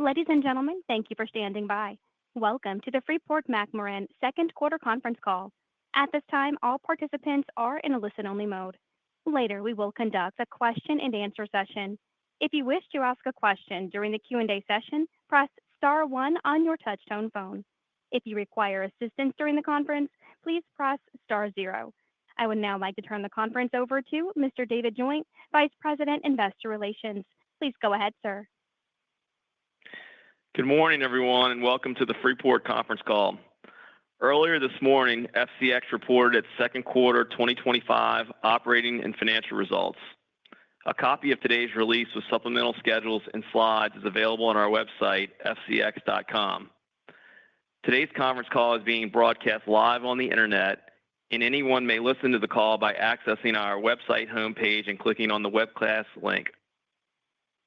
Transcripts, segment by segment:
Ladies and gentlemen, thank you for standing by. Welcome to the Freeport McMoRan second quarter conference call. At this time, all participants are in a listen-only mode. Later, we will conduct a question-and-answer session. If you wish to ask a question during the Q&A session, press star one on your touch-tone phone. If you require assistance during the conference, please press star zero. I would now like to turn the conference over to Mr. David Joint, Vice President, Investor Relations. Please go ahead, sir. Good morning, everyone, and welcome to the Freeport conference call. Earlier this morning, FCX reported its second quarter 2025 operating and financial results. A copy of today's release with supplemental schedules and slides is available on our website, fcx.com. Today's conference call is being broadcast live on the internet, and anyone may listen to the call by accessing our website homepage and clicking on the webcast link.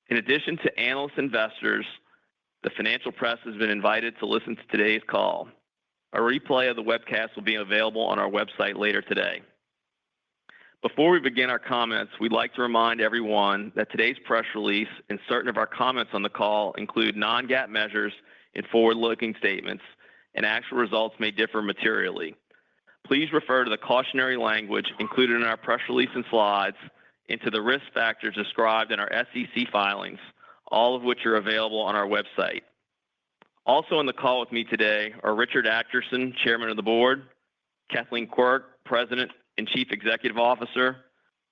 In addition to analysts and investors, the financial press has been invited to listen to today's call. A replay of the webcast will be available on our website later today. Before we begin our comments, we'd like to remind everyone that today's press release and certain of our comments on the call include non-GAAP measures and forward-looking statements, and actual results may differ materially. Please refer to the cautionary language included in our press release and slides and to the risk factors described in our SEC filings, all of which are available on our website. Also on the call with me today are Richard Adkerson, Chairman of the Board, Kathleen Quirk, President and Chief Executive Officer,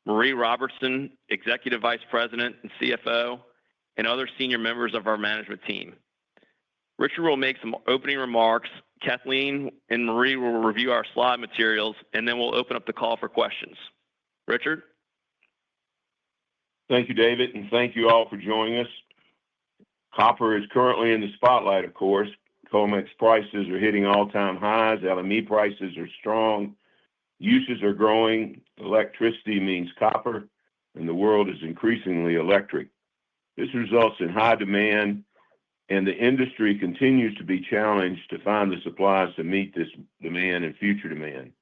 Marie Robertson, Executive Vice President and CFO, and other senior members of our management team. Richard will make some opening remarks. Kathleen and Marie will review our slide materials, and then we'll open up the call for questions. Richard? Thank you, David, and thank you all for joining us. Copper is currently in the spotlight, of course. COMEX prices are hitting all-time highs. LME prices are strong. Uses are growing. Electricity means copper, and the world is increasingly electric. This results in high demand, and the industry continues to be challenged to find the supplies to meet this demand and future demand.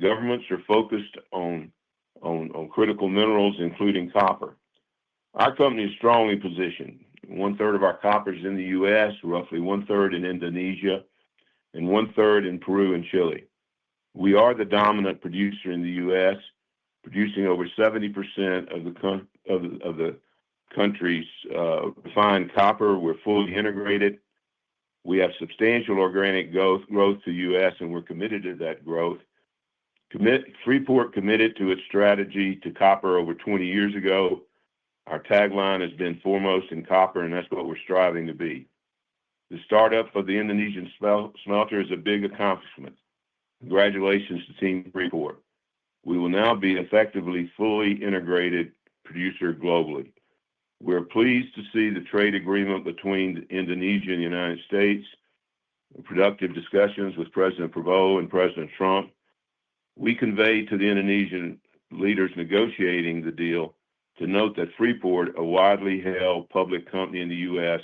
Governments are focused on critical minerals, including copper. Our company is strongly positioned. 1/3 of our copper is in the U.S., roughly 1/3 in Indonesia, and 1/3 in Peru and Chile. We are the dominant producer in the U.S., producing over 70% of the country's refined copper. We're fully integrated. We have substantial organic growth to the U.S., and we're committed to that growth. Freeport committed to its strategy to copper over 20 years ago. Our tagline has been foremost in copper, and that's what we're striving to be. The startup of the Indonesian smelter is a big accomplishment. Congratulations to Team Freeport. We will now be effectively fully integrated producer globally. We're pleased to see the trade agreement between Indonesia and the United States, productive discussions with President Prabowo and President Trump. We conveyed to the Indonesian leaders negotiating the deal to note that Freeport, a widely held public company in the U.S.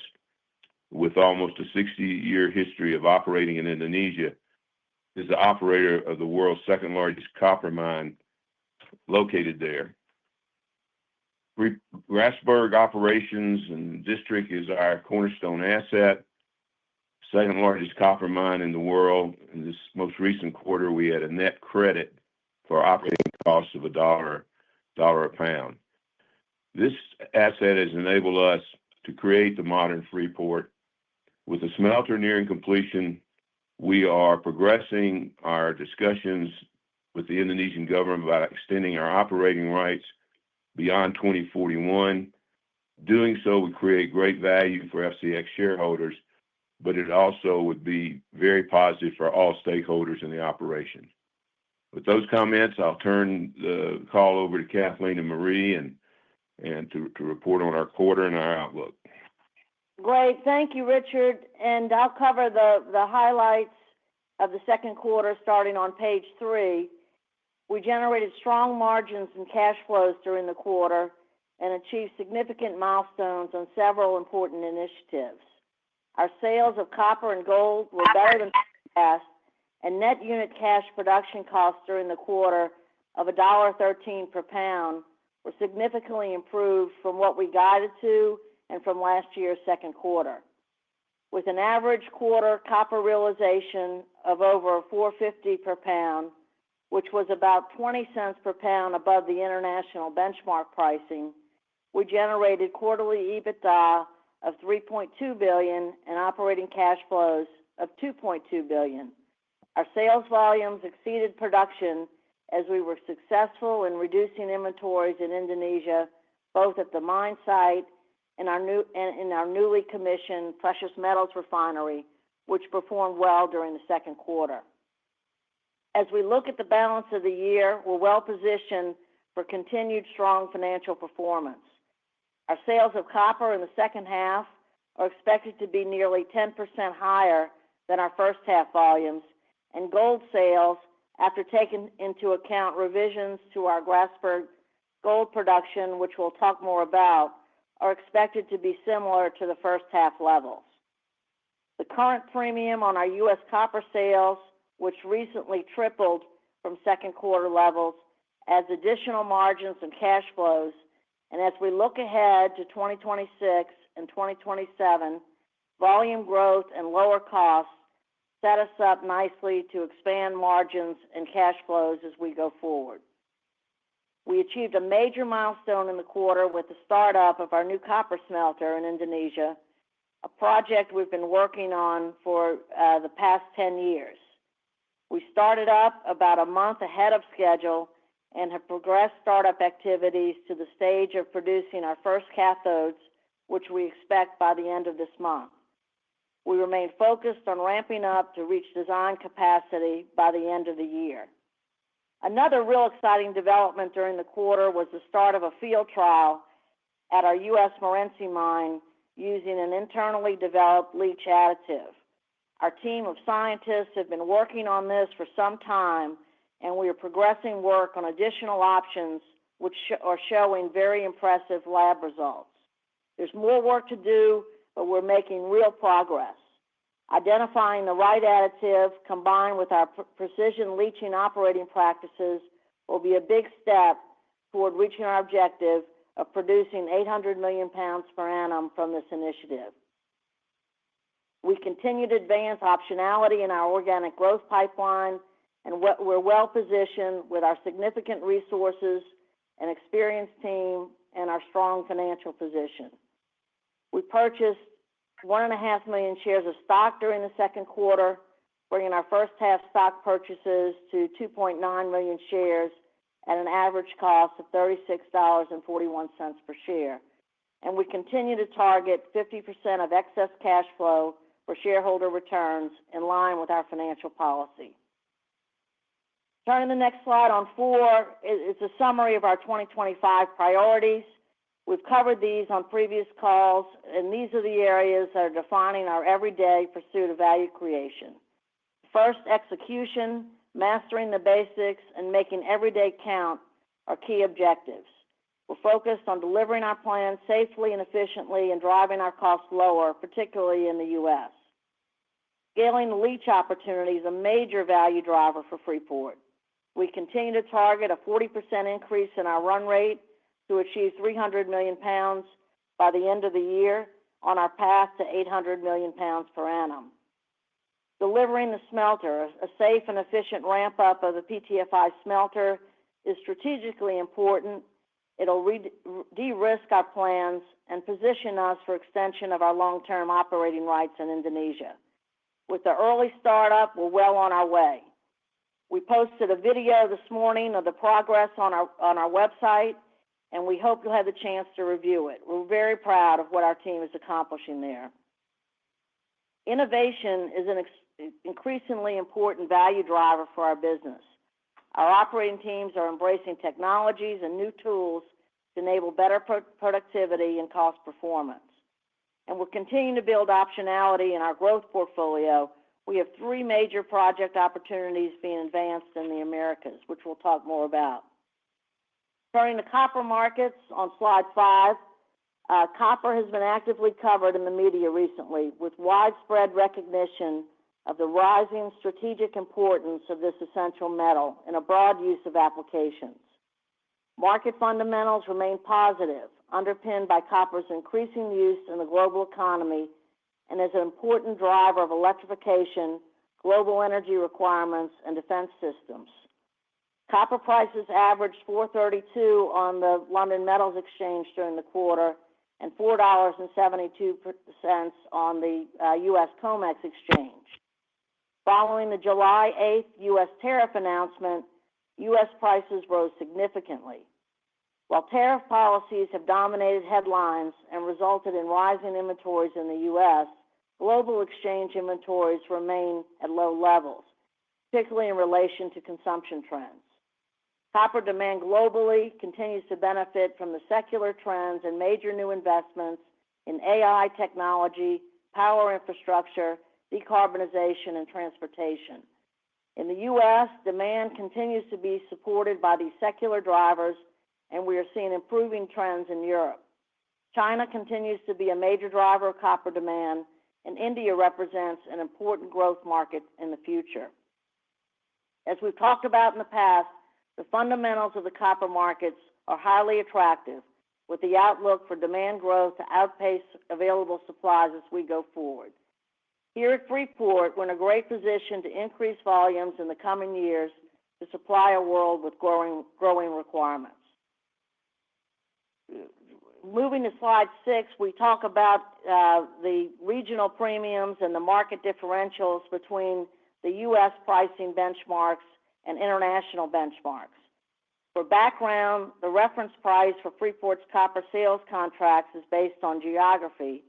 with almost a 60-year history of operating in Indonesia, is the operator of the world's second-largest copper mine located there. Grasberg operations and district is our cornerstone asset, second-largest copper mine in the world. In this most recent quarter, we had a net credit for operating costs of $1 a pound. This asset has enabled us to create the modern Freeport. With the smelter nearing completion, we are progressing our discussions with the Indonesian government about extending our operating rights beyond 2041. Doing so would create great value for FCX shareholders, but it also would be very positive for all stakeholders in the operation. With those comments, I'll turn the call over to Kathleen and Marie and to report on our quarter and our outlook. Great. Thank you, Richard. And I'll cover the highlights of the second quarter starting on page 3. We generated strong margins and cash flows during the quarter and achieved significant milestones on several important initiatives. Our sales of copper and gold were better than forecast, and net unit cash production costs during the quarter of $1.13 per pound were significantly improved from what we guided to and from last year's second quarter. with an average quarter copper realization of over $4.50 per pound, which was about 20 cents per pound above the international benchmark pricing. We generated quarterly EBITDA of $3.2 billion and operating cash flows of $2.2 billion. Our sales volumes exceeded production as we were successful in reducing inventories in Indonesia, both at the mine site and in our newly commissioned precious metals refinery, which performed well during the second quarter. As we look at the balance of the year, we're well positioned for continued strong financial performance. Our sales of copper in the second half are expected to be nearly 10% higher than our first half volumes, and gold sales, after taking into account revisions to our Grasberg gold production, which we'll talk more about, are expected to be similar to the first half levels. The current premium on our U.S. copper sales, which recently tripled from second quarter levels, adds additional margins and cash flows. And as we look ahead to 2026 and 2027, volume growth and lower costs set us up nicely to expand margins and cash flows as we go forward. We achieved a major milestone in the quarter with the startup of our new copper smelter in Indonesia, a project we've been working on for the past 10 years. We started up about a month ahead of schedule and have progressed startup activities to the stage of producing our first cathodes, which we expect by the end of this month. We remain focused on ramping up to reach design capacity by the end of the year. Another real exciting development during the quarter was the start of a field trial at our U.S. Morenci mine using an internally developed leach additive. Our team of scientists have been working on this for some time, and we are progressing work on additional options which are showing very impressive lab results. There's more work to do, but we're making real progress. Identifying the right additive combined with our precision leaching operating practices will be a big step toward reaching our objective of producing 800 million pounds per annum from this initiative. We continue to advance optionality in our organic growth pipeline, and we're well positioned with our significant resources and experienced team and our strong financial position. We purchased 1.5 million shares of stock during the second quarter, bringing our first half stock purchases to 2.9 million shares at an average cost of $36.41 per share. And we continue to target 50% of excess cash flow for shareholder returns in line with our financial policy. Turning to the next slide on 4, it's a summary of our 2025 priorities. We've covered these on previous calls, and these are the areas that are defining our everyday pursuit of value creation. First, execution, mastering the basics, and making every day count are key objectives. We're focused on delivering our plans safely and efficiently and driving our costs lower, particularly in the U.S. Scaling the leach opportunity is a major value driver for Freeport. We continue to target a 40% increase in our run rate to achieve 300 million pounds by the end of the year on our path to 800 million pounds per annum. Delivering the smelter, a safe and efficient ramp-up of the PTFI smelter, is strategically important. It'll de-risk our plans and position us for extension of our long-term operating rights in Indonesia. With the early startup, we're well on our way. We posted a video this morning of the progress on our website, and we hope you'll have the chance to review it. We're very proud of what our team is accomplishing there. Innovation is an increasingly important value driver for our business. Our operating teams are embracing technologies and new tools to enable better productivity and cost performance. And we're continuing to build optionality in our growth portfolio. We have 3 major project opportunities being advanced in the Americas, which we'll talk more about. Turning to copper markets on slide 5, copper has been actively covered in the media recently with widespread recognition of the rising strategic importance of this essential metal and a broad use of applications. Market fundamentals remain positive, underpinned by copper's increasing use in the global economy and is an important driver of electrification, global energy requirements, and defense systems. Copper prices averaged $4.32 on the London Metals Exchange during the quarter and $4.72 on the U.S. COMEX Exchange. Following the July 8th U.S. tariff announcement, U.S. prices rose significantly. While tariff policies have dominated headlines and resulted in rising inventories in the U.S., global exchange inventories remain at low levels, particularly in relation to consumption trends. Copper demand globally continues to benefit from the secular trends and major new investments in AI technology, power infrastructure, decarbonization, and transportation. In the U.S., demand continues to be supported by these secular drivers, and we are seeing improving trends in Europe. China continues to be a major driver of copper demand, and India represents an important growth market in the future. As we've talked about in the past, the fundamentals of the copper markets are highly attractive, with the outlook for demand growth to outpace available supplies as we go forward. Here at Freeport, we're in a great position to increase volumes in the coming years to supply a world with growing requirements. Moving to slide 6, we talk about the regional premiums and the market differentials between the U.S. pricing benchmarks and international benchmarks. For background, the reference price for Freeport's copper sales contracts is based on geography.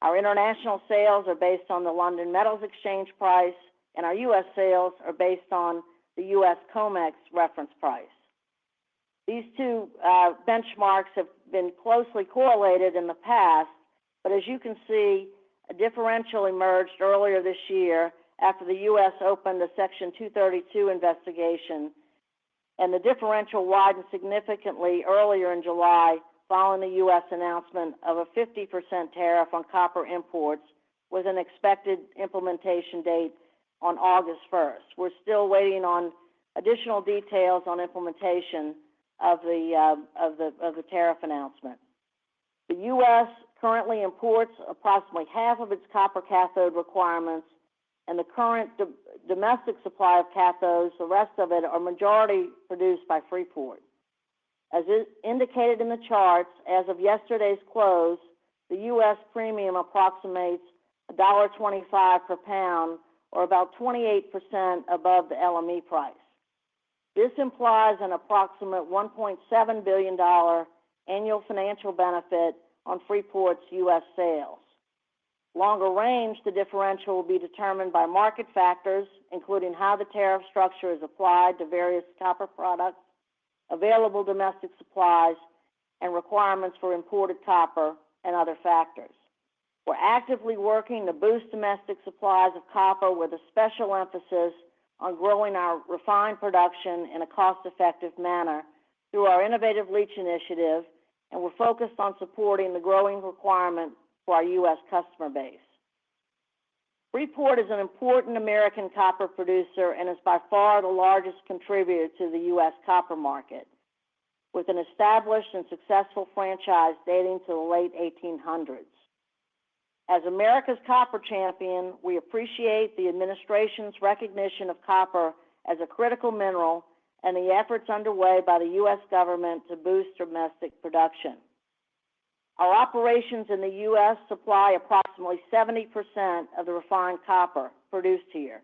Our international sales are based on the London Metals Exchange price, and our U.S. sales are based on the U.S. COMEX reference price. These two benchmarks have been closely correlated in the past, but as you can see, a differential emerged earlier this year after the U.S. opened a Section 232 investigation, and the differential widened significantly earlier in July following the U.S. announcement of a 50% tariff on copper imports with an expected implementation date on August 1st. We're still waiting on additional details on implementation of the tariff announcement. The U.S. currently imports approximately half of its copper cathode requirements, and the current domestic supply of cathodes, the rest of it, are majority produced by Freeport. As is indicated in the charts, as of yesterday's close, the U.S. premium approximates $1.25 per pound, or about 28% above the LME price. This implies an approximate $1.7 billion annual financial benefit on Freeport's U.S. sales. Longer range, the differential will be determined by market factors, including how the tariff structure is applied to various copper products, available domestic supplies, and requirements for imported copper and other factors. We're actively working to boost domestic supplies of copper with a special emphasis on growing our refined production in a cost-effective manner through our innovative leach initiative, and we're focused on supporting the growing requirement for our U.S. customer base. Freeport is an important American copper producer and is by far the largest contributor to the U.S. copper market, with an established and successful franchise dating to the late 1800s. As America's copper champion, we appreciate the administration's recognition of copper as a critical mineral and the efforts underway by the U.S. government to boost domestic production. Our operations in the U.S. supply approximately 70% of the refined copper produced here.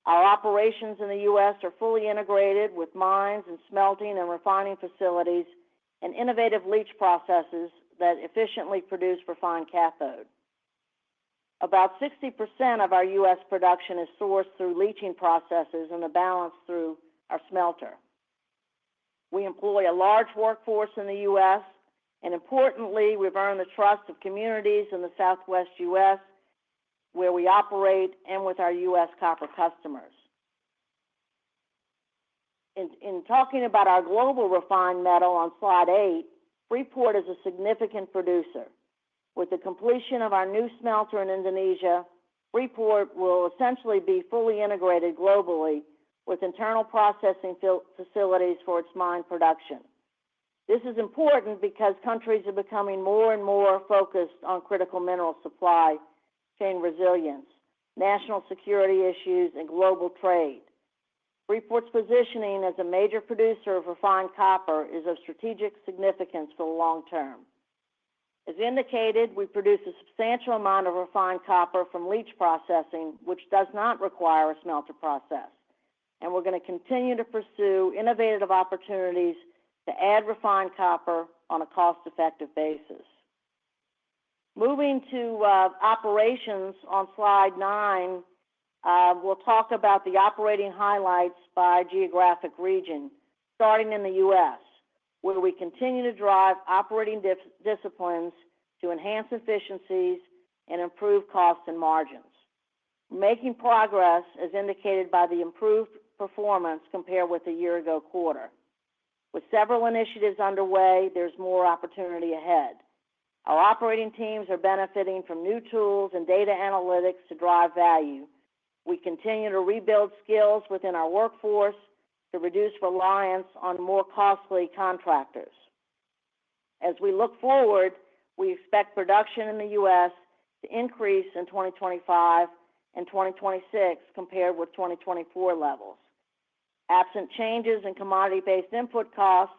Our operations in the U.S. are fully integrated with mines and smelting and refining facilities and innovative leach processes that efficiently produce refined cathode. About 60% of our U.S. production is sourced through leaching processes and the balance through our smelter. We employ a large workforce in the U.S., and importantly, we've earned the trust of communities in the Southwest U.S. where we operate and with our U.S. copper customers. In talking about our global refined metal on slide 8, Freeport is a significant producer. With the completion of our new smelter in Indonesia, Freeport will essentially be fully integrated globally with internal processing facilities for its mine production. This is important because countries are becoming more and more focused on critical mineral supply chain resilience, national security issues, and global trade. Freeport's positioning as a major producer of refined copper is of strategic significance for the long term. As indicated, we produce a substantial amount of refined copper from leach processing, which does not require a smelter process. And we're going to continue to pursue innovative opportunities to add refined copper on a cost-effective basis. Moving to operations on slide 9, we'll talk about the operating highlights by geographic region, starting in the U.S., where we continue to drive operating disciplines to enhance efficiencies and improve costs and margins. Making progress as indicated by the improved performance compared with the year-ago quarter. With several initiatives underway, there's more opportunity ahead. Our operating teams are benefiting from new tools and data analytics to drive value. We continue to rebuild skills within our workforce to reduce reliance on more costly contractors. As we look forward, we expect production in the U.S. to increase in 2025 and 2026 compared with 2024 levels. Absent changes in commodity-based input costs,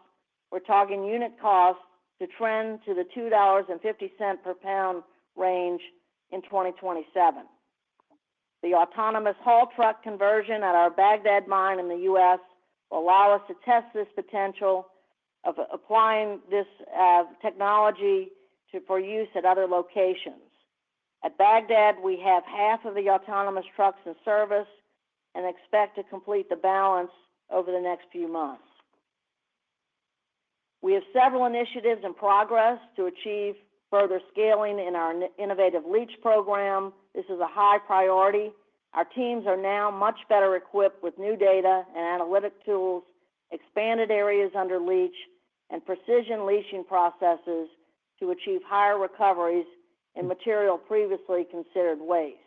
we're targeting unit costs to trend to the $2.50 per pound range in 2027. The autonomous haul truck conversion at our Baghdad mine in the U.S. will allow us to test this potential of applying this technology for use at other locations. At Baghdad, we have half of the autonomous trucks in service and expect to complete the balance over the next few months. We have several initiatives in progress to achieve further scaling in our innovative leach program. This is a high priority. Our teams are now much better equipped with new data and analytic tools, expanded areas under leach, and precision leaching processes to achieve higher recoveries in material previously considered waste.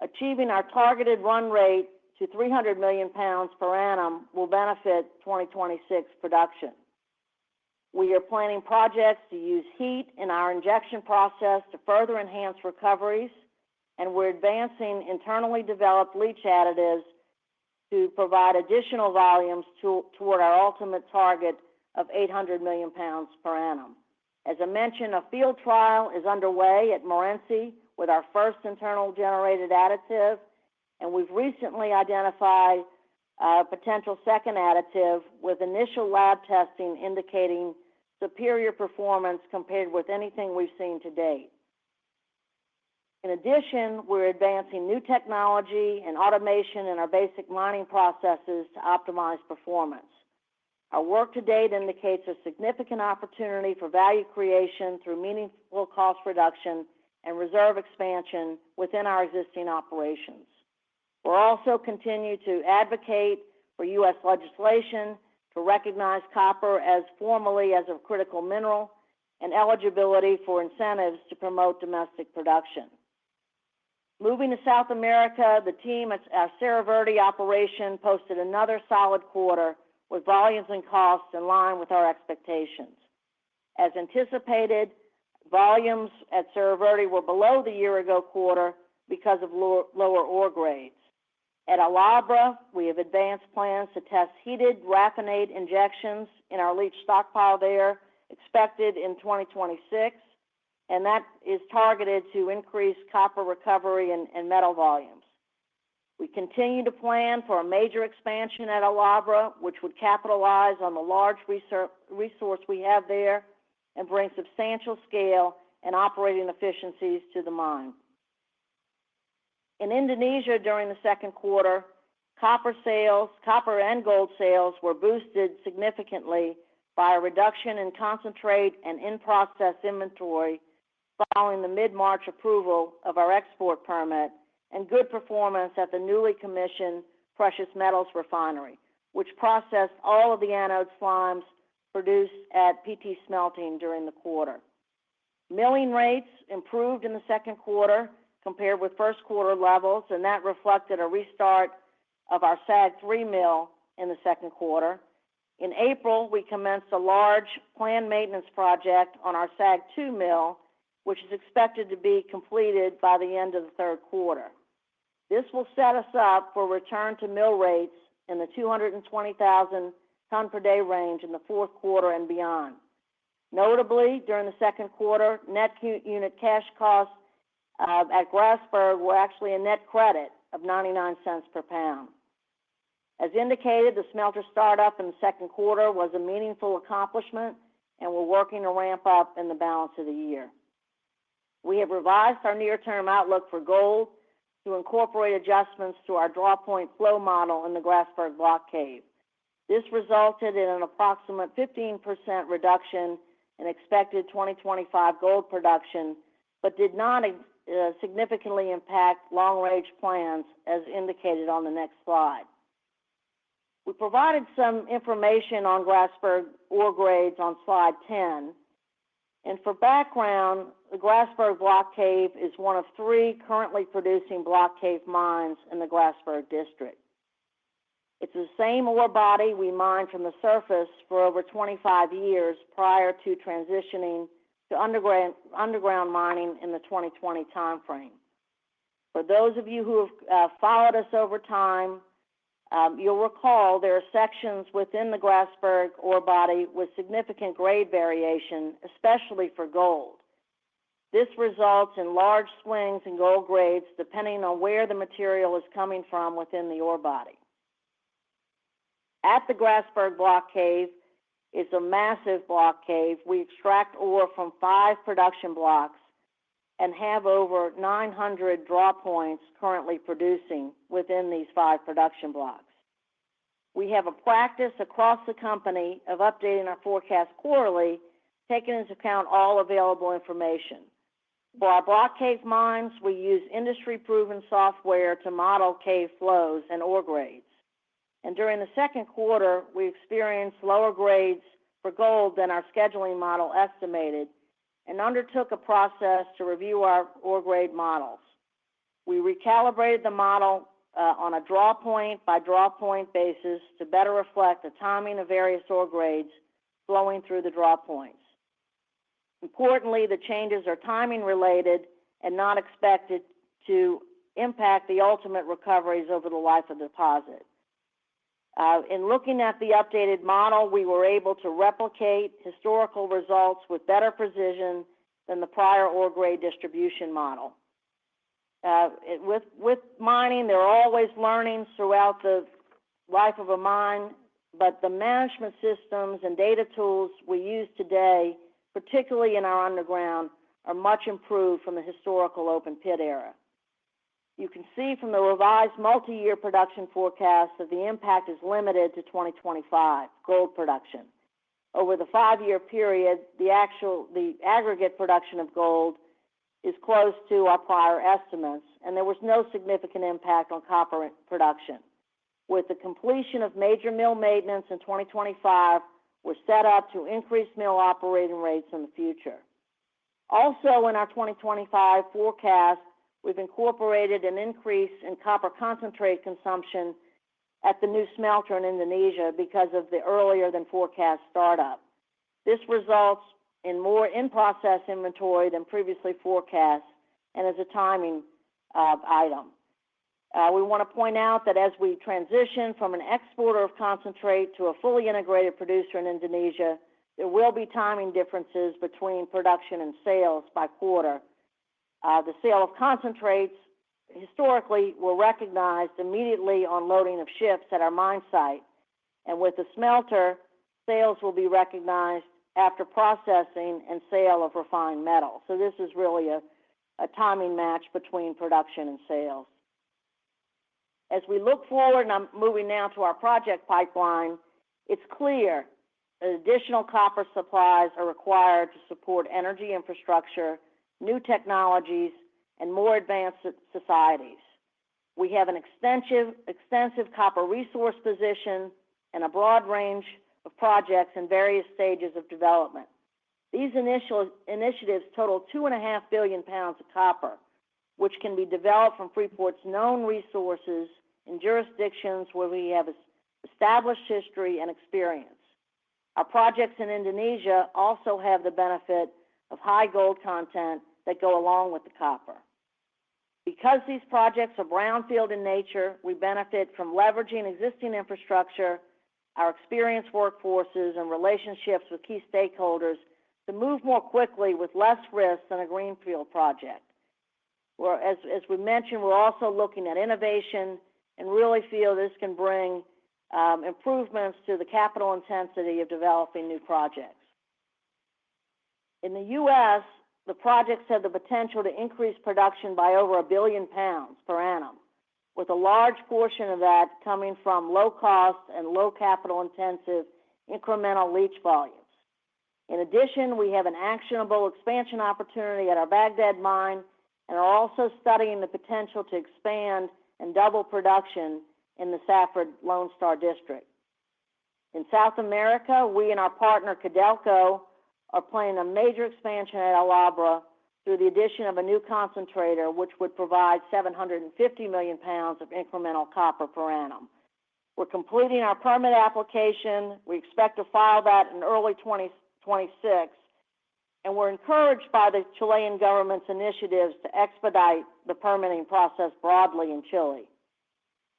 Achieving our targeted run rate to 300 million pounds per annum will benefit 2026 production. We are planning projects to use heat in our injection process to further enhance recoveries, and we're advancing internally developed leach additives to provide additional volumes toward our ultimate target of 800 million pounds per annum. As I mentioned, a field trial is underway at Morenci with our first internal generated additive, and we've recently identified a potential second additive with initial lab testing indicating superior performance compared with anything we've seen to date. In addition, we're advancing new technology and automation in our basic mining processes to optimize performance. Our work to date indicates a significant opportunity for value creation through meaningful cost reduction and reserve expansion within our existing operations. We'll also continue to advocate for U.S. legislation to recognize copper as formally as a critical mineral and eligibility for incentives to promote domestic production. Moving to South America, the team at our Cerro Verde operation posted another solid quarter with volumes and costs in line with our expectations. As anticipated, volumes at Cerro Verde were below the year-ago quarter because of lower ore grades. At El Abra, we have advanced plans to test heated raffinate injections in our leach stockpile there, expected in 2026, and that is targeted to increase copper recovery and metal volumes. We continue to plan for a major expansion at El Abra, which would capitalize on the large resource we have there and bring substantial scale and operating efficiencies to the mine. In Indonesia during the second quarter, copper and gold sales were boosted significantly by a reduction in concentrate and in-process inventory following the mid-March approval of our export permit and good performance at the newly commissioned precious metals refinery, which processed all of the anode slimes produced at PT Smelting during the quarter. Milling rates improved in the second quarter compared with first quarter levels, and that reflected a restart of our SAG 3 mill in the second quarter. In April, we commenced a large planned maintenance project on our SAG 2 mill, which is expected to be completed by the end of the third quarter. This will set us up for return to mill rates in the 220,000 ton per day range in the fourth quarter and beyond. Notably, during the second quarter, net unit cash costs at Grasberg were actually a net credit of 99 cents per pound. As indicated, the smelter startup in the second quarter was a meaningful accomplishment, and we're working to ramp up in the balance of the year. We have revised our near-term outlook for gold to incorporate adjustments to our draw point flow model in the Grasberg block cave. This resulted in an approximate 15% reduction in expected 2025 gold production, but did not significantly impact long-range plans as indicated on the next slide. We provided some information on Grasberg ore grades on slide 10. And for background, the Grasberg block cave is one of 3 currently producing block cave mines in the Grasberg district. It's the same ore body we mined from the surface for over 25 years prior to transitioning to underground mining in the 2020 timeframe. For those of you who have followed us over time, you'll recall there are sections within the Grasberg ore body with significant grade variation, especially for gold. This results in large swings in gold grades depending on where the material is coming from within the ore body. At the Grasberg block cave is a massive block cave. We extract ore from 5 production blocks and have over 900 draw points currently producing within these 5 production blocks. We have a practice across the company of updating our forecast quarterly, taking into account all available information. For our block cave mines, we use industry-proven software to model cave flows and ore grades. And during the second quarter, we experienced lower grades for gold than our scheduling model estimated and undertook a process to review our ore grade models. We recalibrated the model on a draw point by draw point basis to better reflect the timing of various ore grades flowing through the draw points. Importantly, the changes are timing related and not expected to impact the ultimate recoveries over the life of the deposit. In looking at the updated model, we were able to replicate historical results with better precision than the prior ore grade distribution model. With mining, there are always learnings throughout the life of a mine, but the management systems and data tools we use today, particularly in our underground, are much improved from the historical open pit era. You can see from the revised multi-year production forecast that the impact is limited to 2025 gold production. Over the 5-year period, the aggregate production of gold is close to our prior estimates, and there was no significant impact on copper production. With the completion of major mill maintenance in 2025, we're set up to increase mill operating rates in the future. Also, in our 2025 forecast, we've incorporated an increase in copper concentrate consumption at the new smelter in Indonesia because of the earlier than forecast startup. This results in more in-process inventory than previously forecast and is a timing item. We want to point out that as we transition from an exporter of concentrate to a fully integrated producer in Indonesia, there will be timing differences between production and sales by quarter. The sale of concentrates historically were recognized immediately on loading of ships at our mine site, and with the smelter, sales will be recognized after processing and sale of refined metal. So this is really a timing match between production and sales. As we look forward, and I'm moving now to our project pipeline, it's clear that additional copper supplies are required to support energy infrastructure, new technologies, and more advanced societies. We have an extensive copper resource position and a broad range of projects in various stages of development. These initiatives total 2.5 billion pounds of copper, which can be developed from Freeport's known resources in jurisdictions where we have established history and experience. Our projects in Indonesia also have the benefit of high gold content that go along with the copper. Because these projects are brownfield in nature, we benefit from leveraging existing infrastructure, our experienced workforces, and relationships with key stakeholders to move more quickly with less risk than a greenfield project. As we mentioned, we're also looking at innovation and really feel this can bring improvements to the capital intensity of developing new projects. In the U.S., the projects have the potential to increase production by over 1 billion pounds per annum, with a large portion of that coming from low-cost and low capital-intensive incremental leach volumes. In addition, we have an actionable expansion opportunity at our Baghdad mine and are also studying the potential to expand and double production in the Safford Lone Star district. In South America, we and our partner Codelco are planning a major expansion at El Abra through the addition of a new concentrator, which would provide 750 million pounds of incremental copper per annum. We're completing our permit application. We expect to file that in early 2026, and we're encouraged by the Chilean government's initiatives to expedite the permitting process broadly in Chile.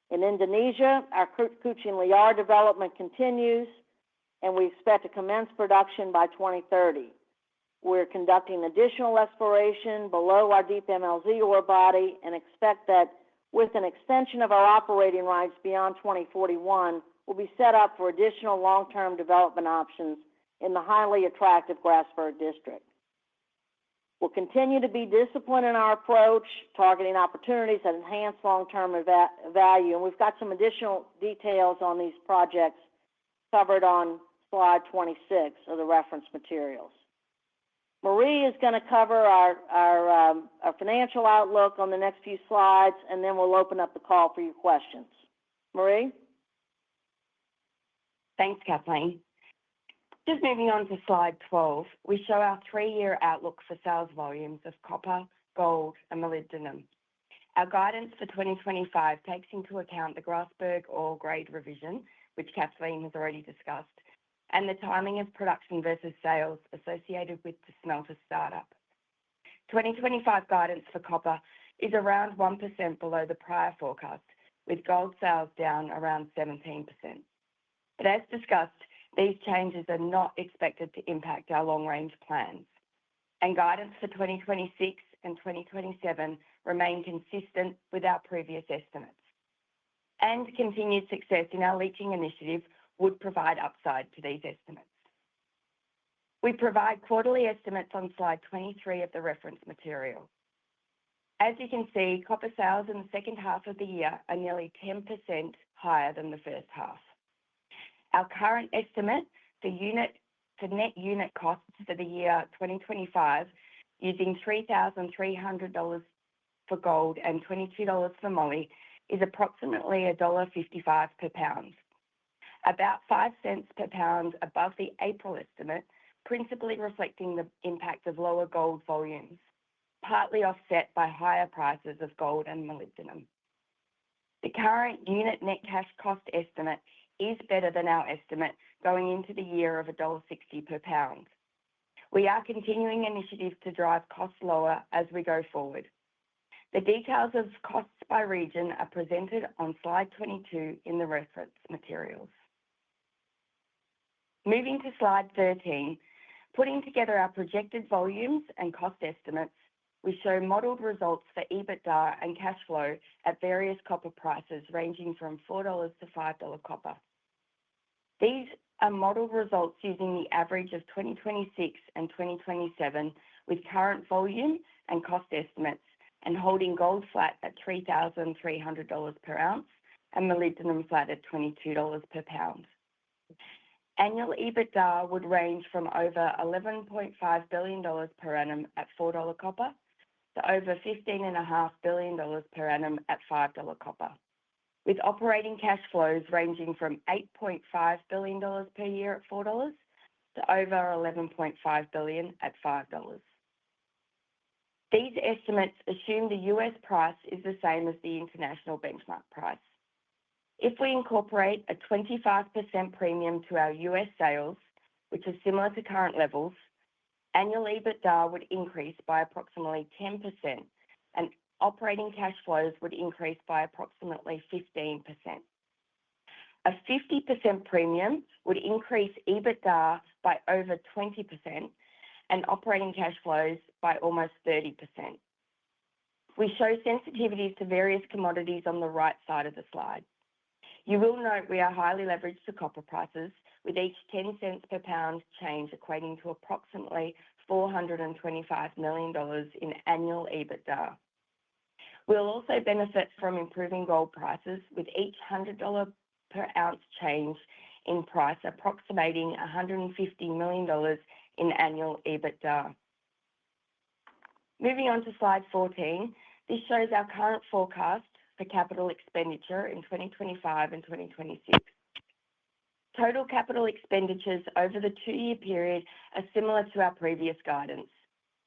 In Indonesia, our Kucing Liar development continues, and we expect to commence production by 2030. We're conducting additional exploration below our deep MLZ ore body and expect that with an extension of our operating rights beyond 2041, we'll be set up for additional long-term development options in the highly attractive Grasberg district. We'll continue to be disciplined in our approach, targeting opportunities that enhance long-term value, and we've got some additional details on these projects covered on slide 26 of the reference materials. Marie is going to cover our financial outlook on the next few slides, and then we'll open up the call for your questions. Marie? Thanks, Kathleen. Just moving on to slide 12, we show our 3-year outlook for sales volumes of copper, gold, and molybdenum. Our guidance for 2025 takes into account the Grasberg ore grade revision, which Kathleen has already discussed, and the timing of production versus sales associated with the smelter startup. 2025 guidance for copper is around 1% below the prior forecast, with gold sales down around 17%. But as discussed, these changes are not expected to impact our long-range plans, and guidance for 2026 and 2027 remain consistent with our previous estimates. And continued success in our leaching initiative would provide upside to these estimates. We provide quarterly estimates on slide 23 of the reference material. As you can see, copper sales in the second half of the year are nearly 10% higher than the first half. Our current estimate for net unit costs for the year 2025, using $3,300 for gold and $22 for moly, is approximately $1.55 per pound. About 5 cents per pound above the April estimate, principally reflecting the impact of lower gold volumes, partly offset by higher prices of gold and molybdenum. The current unit net cash cost estimate is better than our estimate going into the year of $1.60 per pound. We are continuing initiatives to drive costs lower as we go forward. The details of costs by region are presented on slide 22 in the reference materials. Moving to slide 13, putting together our projected volumes and cost estimates, we show modelled results for EBITDA and cash flow at various copper prices ranging from $4 to $5 copper. These are modelled results using the average of 2026 and 2027 with current volume and cost estimates and holding gold flat at $3,300 per ounce and molybdenum flat at $22 per pound. Annual EBITDA would range from over $11.5 billion per annum at $4 copper to over $15.5 billion per annum at $5 copper, with operating cash flows ranging from $8.5 billion per year at $4 to over $11.5 billion at $5. These estimates assume the US price is the same as the international benchmark price. If we incorporate a 25% premium to our US sales, which is similar to current levels, annual EBITDA would increase by approximately 10%, and operating cash flows would increase by approximately 15%. A 50% premium would increase EBITDA by over 20% and operating cash flows by almost 30%. We show sensitivities to various commodities on the right side of the slide. You will note we are highly leveraged to copper prices, with each 10 cents per pound change equating to approximately $425 million in annual EBITDA. We'll also benefit from improving gold prices, with each $100 per ounce change in price approximating $150 million in annual EBITDA. Moving on to slide 14, this shows our current forecast for capital expenditure in 2025 and 2026. Total capital expenditures over the two-year period are similar to our previous guidance,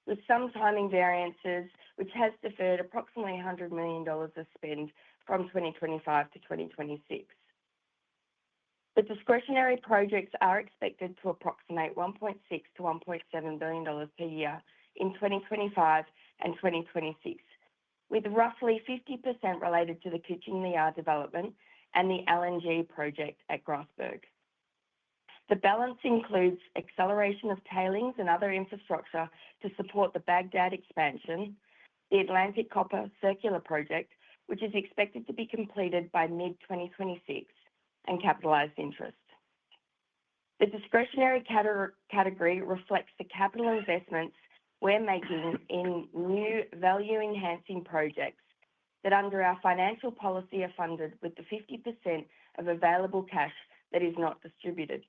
with some timing variances, which has deferred approximately $100 million of spend from 2025 to 2026. The discretionary projects are expected to approximate $1.6 to $1.7 billion per year in 2025 and 2026, with roughly 50% related to the Kucing Liar development and the LNG project at Grasberg. The balance includes acceleration of tailings and other infrastructure to support the Baghdad expansion, the Atlantic Copper Circular Project, which is expected to be completed by mid-2026, and capitalized interest. The discretionary category reflects the capital investments we're making in new value-enhancing projects that, under our financial policy, are funded with the 50% of available cash that is not distributed.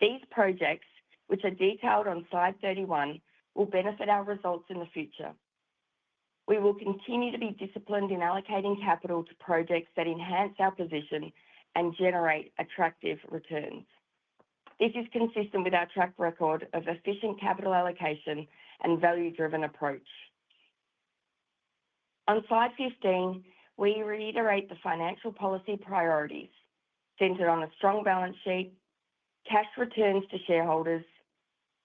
These projects, which are detailed on slide 31, will benefit our results in the future. We will continue to be disciplined in allocating capital to projects that enhance our position and generate attractive returns. This is consistent with our track record of efficient capital allocation and value-driven approach. On slide 15, we reiterate the financial policy priorities centered on a strong balance sheet, cash returns to shareholders,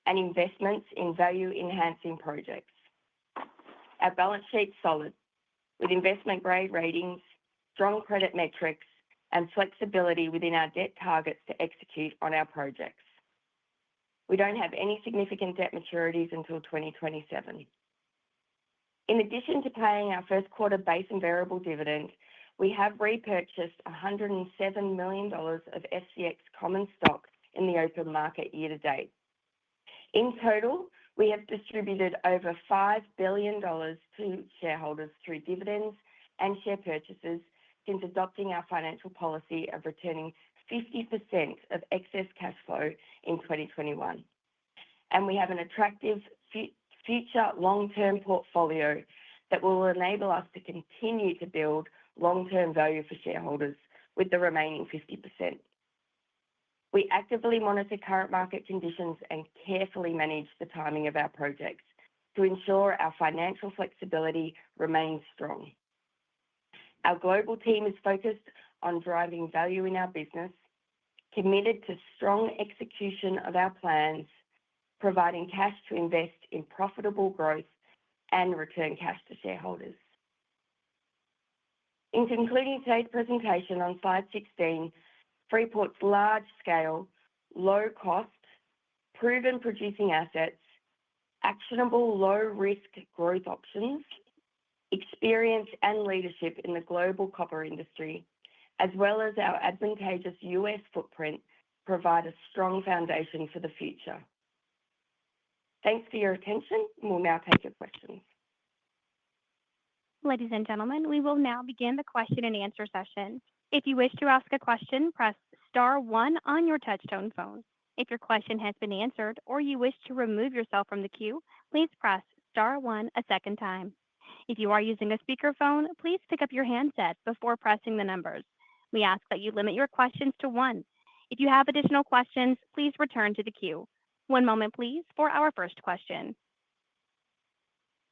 and investments in value-enhancing projects. Our balance sheet is solid, with investment-grade ratings, strong credit metrics, and flexibility within our debt targets to execute on our projects. We don't have any significant debt maturities until 2027. In addition to paying our first quarter base and variable dividend, we have repurchased $107 million of FCX common stock in the open market year to date. In total, we have distributed over $5 billion to shareholders through dividends and share purchases since adopting our financial policy of returning 50% of excess cash flow in 2021. And we have an attractive future long-term portfolio that will enable us to continue to build long-term value for shareholders with the remaining 50%. We actively monitor current market conditions and carefully manage the timing of our projects to ensure our financial flexibility remains strong. Our global team is focused on driving value in our business, committed to strong execution of our plans, providing cash to invest in profitable growth, and return cash to shareholders. In concluding today's presentation on slide 16, Freeport's large-scale, low-cost, proven producing assets, actionable low-risk growth options, experience and leadership in the global copper industry, as well as our advantageous US footprint, provide a strong foundation for the future. Thanks for your attention, and we'll now take your questions. Ladies and gentlemen, we will now begin the question and answer session. If you wish to ask a question, press star one on your touch-tone phone. If your question has been answered or you wish to remove yourself from the queue, please press star one a second time. If you are using a speakerphone, please pick up your handset before pressing the numbers. We ask that you limit your questions to one. If you have additional questions, please return to the queue. One moment, please, for our first question.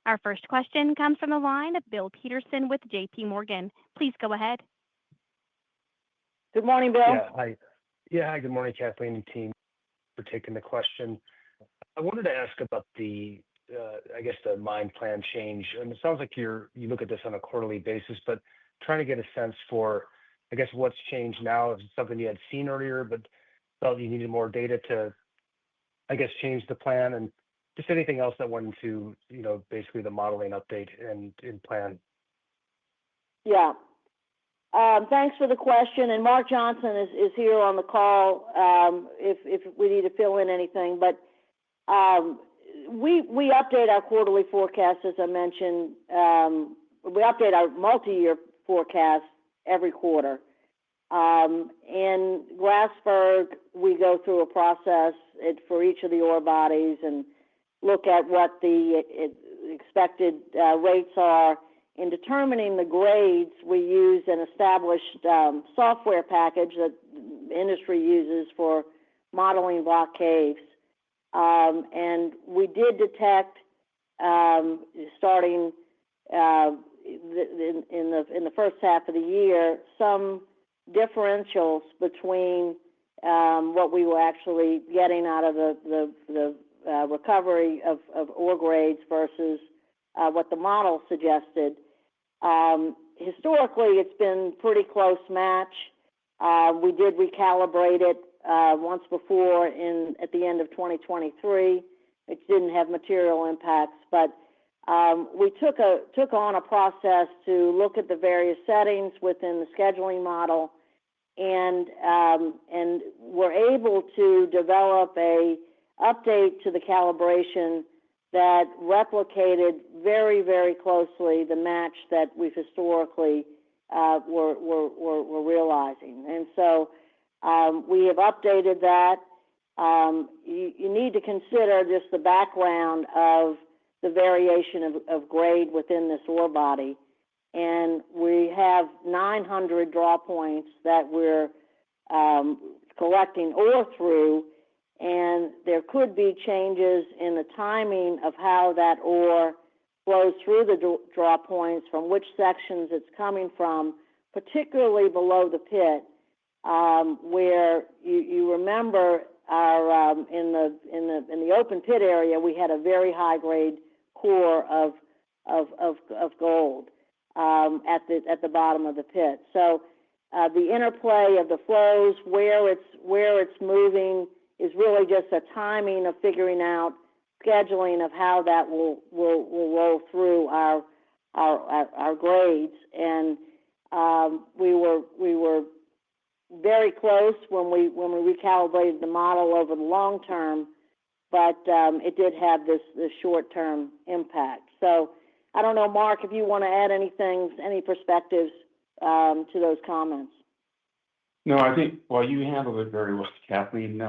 Our first question comes from the line of Bill Peterson with JP Morgan. Please go ahead. Good morning, Bill. Hi. Good morning, Kathleen and team, for taking the question. I wanted to ask about the, I guess, the mine plan change. And it sounds like you look at this on a quarterly basis, but trying to get a sense for, I guess, what's changed now. Is it something you had seen earlier, but felt you needed more data to, I guess, change the plan? And just anything else that went into, basically the modeling update and in plan. Yeah. Thanks for the question. And Mark Johnson is here on the call if we need to fill in anything. But we update our quarterly forecast, as I mentioned. We update our multi-year forecast every quarter. In Grasberg, we go through a process for each of the ore bodies and look at what the expected rates are. In determining the grades, we use an established software package that the industry uses for modeling block caves. And we did detect, starting in the first half of the year, some differentials between what we were actually getting out of the recovery of ore grades versus what the model suggested. Historically, it's been pretty close match. We did recalibrate it once before at the end of 2023. It didn't have material impacts, but we took on a process to look at the various settings within the scheduling model, and were able to develop a update to the calibration that replicated very, very closely the match that we've historically were realizing. And so we have updated that. You need to consider just the background of the variation of grade within this ore body. And we have 900 draw points that we're collecting ore through, and there could be changes in the timing of how that ore flows through the draw points, from which sections it's coming from, particularly below the pit, where you remember our in the open pit area, we had a very high grade core of gold at the bottom of the pit. So the interplay of the flows, where it's moving, is really just a timing of figuring out scheduling of how that will roll through our grades. And we were very close when we recalibrated the model over the long term, but it did have this short term impact. So I don't know, Mark, if you want to add any perspectives to those comments. No, I think, well, you handled it very well, Kathleen.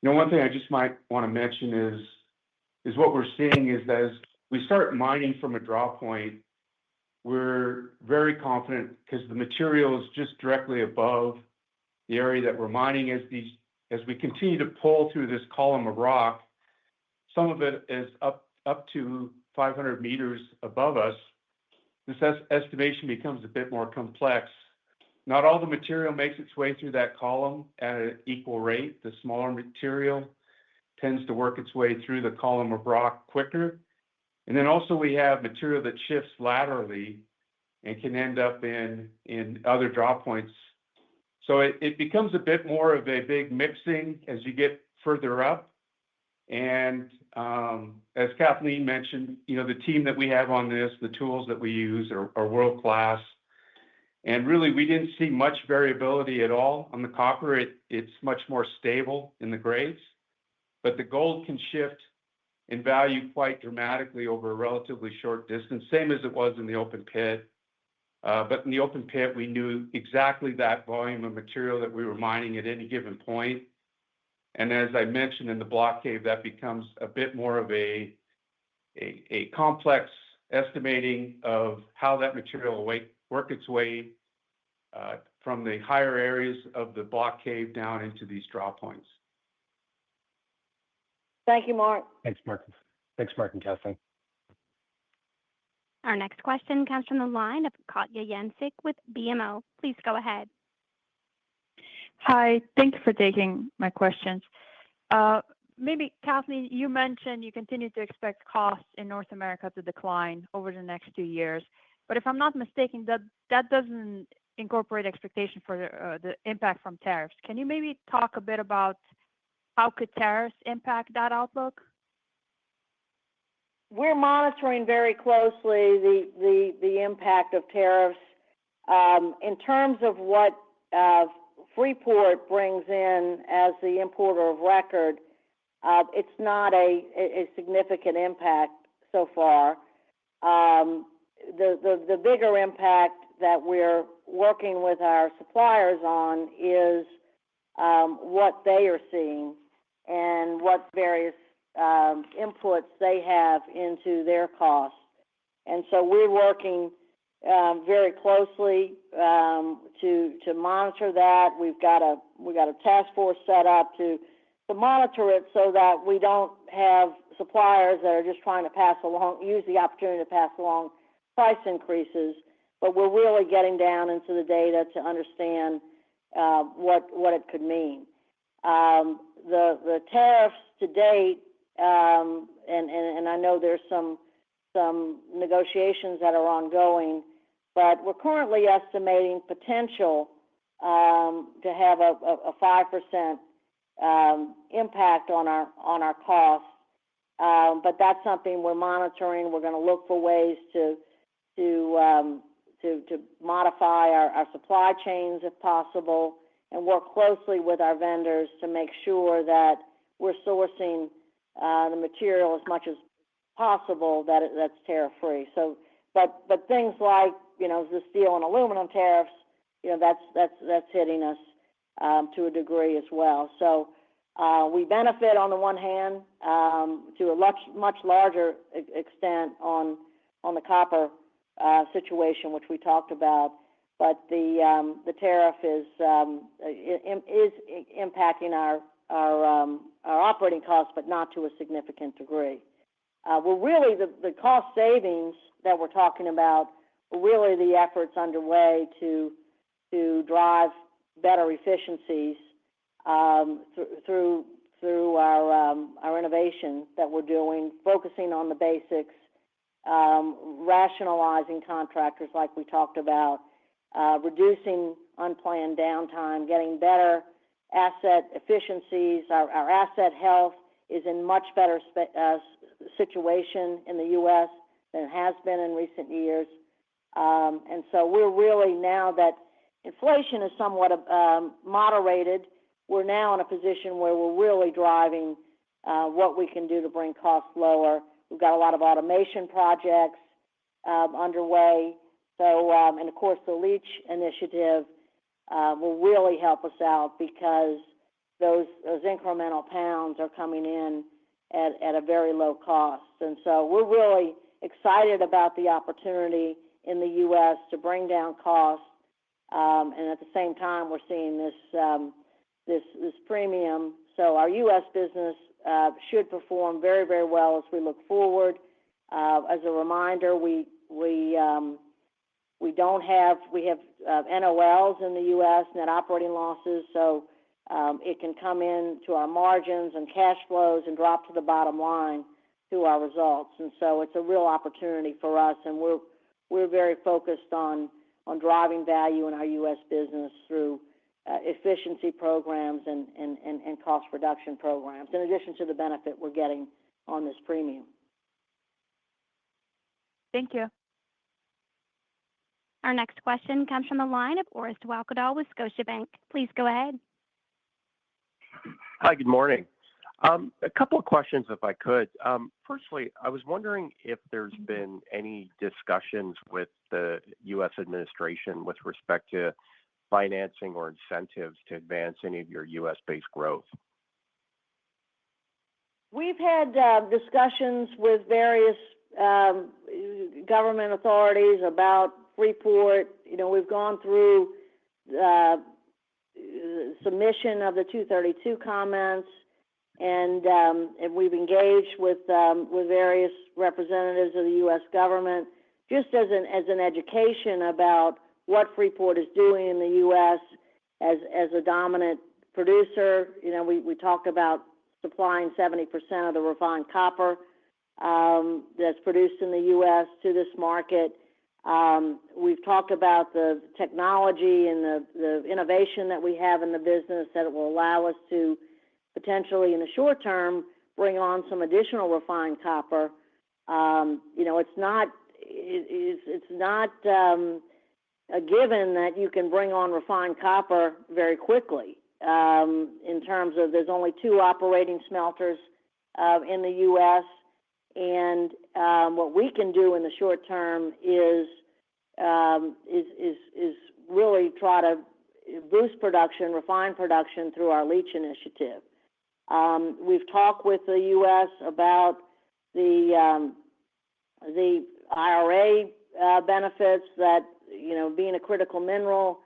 One thing I just might want to mention is what we're seeing is that as we start mining from a draw point, we're very confident because the material is just directly above the area that we're mining. As we continue to pull through this column of rock, some of it is up to 500 meters above us. This estimation becomes a bit more complex. Not all the material makes its way through that column at an equal rate. The smaller material tends to work its way through the column of rock quicker. And then also we have material that shifts laterally and can end up in other draw points. So it becomes a bit more of a big mixing as you get further up. And as Kathleen mentioned, the team that we have on this, the tools that we use are world-class. And really, we didn't see much variability at all on the copper. It's much more stable in the grades, but the gold can shift in value quite dramatically over a relatively short distance, same as it was in the open pit. But in the open pit, we knew exactly that volume of material that we were mining at any given point. And as I mentioned in the block cave, that becomes a bit more of a complex estimating of how that material will work its way from the higher areas of the block cave down into these draw points. Thank you, Mark. Thanks, Mark. Thanks, Mark and Kathleen. Our next question comes from the line of Katja Jancic with BMO. Please go ahead. Hi, thank you for taking my questions. maybe, Kathleen, you mentioned you continue to expect costs in North America to decline over the next 2 years. But if I'm not mistaken, that doesn't incorporate expectation for the impact from tariffs. Can you maybe talk a bit about how could tariffs impact that outlook? We're monitoring very closely the impact of tariffs. In terms of what Freeport brings in as the importer of record, it's not a significant impact so far. The bigger impact that we're working with our suppliers on is what they are seeing and what various inputs they have into their costs. And so we're working very closely to monitor that. We've got a task force set up to monitor it so that we don't have suppliers that are just trying to use the opportunity to pass along price increases, but we're really getting down into the data to understand what it could mean. The tariffs to date, and I know there's some negotiations that are ongoing, but we're currently estimating potential to have a 5% impact on our costs. But that's something we're monitoring. We're going to look for ways to modify our supply chains if possible, and work closely with our vendors to make sure that we're sourcing the material as much as possible that's tariff free. So, but things like the steel and aluminum tariffs, that's hitting us to a degree as well. So we benefit on the one hand to a much larger extent on the copper situation, which we talked about, but the tariff is impacting our operating costs, but not to a significant degree. Really the cost savings that we're talking about are really the efforts underway to drive better efficiencies through our innovation that we're doing, focusing on the basics, rationalizing contractors like we talked about, reducing unplanned downtime, getting better asset efficiencies. Our asset health is in much better situation in the U.S. than it has been in recent years. And so we're really, now that inflation is somewhat moderated, we're now in a position where we're really driving what we can do to bring costs lower. We've got a lot of automation projects underway. So, and of course, the Leach initiative will really help us out because those incremental pounds are coming in at a very low cost. And so we're really excited about the opportunity in the U.S. to bring down costs. And at the same time, we're seeing this premium. So our U.S. business should perform very, very well as we look forward. As a reminder, we have NOLs in the U.S., net operating losses, so it can come into our margins and cash flows and drop to the bottom line through our results. And so it's a real opportunity for us, and we're very focused on driving value in our U.S. business through efficiency programs and cost reduction programs, in addition to the benefit we're getting on this premium. Thank you. Our next question comes from the line of Orest Wowkodaw with Scotiabank. Please go ahead. Hi, good morning. A couple of questions, if I could. Firstly, I was wondering if there's been any discussions with the U.S. administration with respect to financing or incentives to advance any of your U.S.-based growth. We've had discussions with various government authorities about Freeport. We've gone through submission of the 232 comments, and we've engaged with various representatives of the U.S. government, just as an education about what Freeport is doing in the U.S. as a dominant producer. We talked about supplying 70% of the refined copper that's produced in the U.S. to this market. We've talked about the technology and the innovation that we have in the business that will allow us to potentially, in the short term, bring on some additional refined copper. It's not a given that you can bring on refined copper very quickly. In terms of, there's only 2 operating smelters in the U.S. And what we can do in the short term is really try to boost production, refine production through our leach initiative. We've talked with the U.S. about the IRA benefits that, being a critical mineral,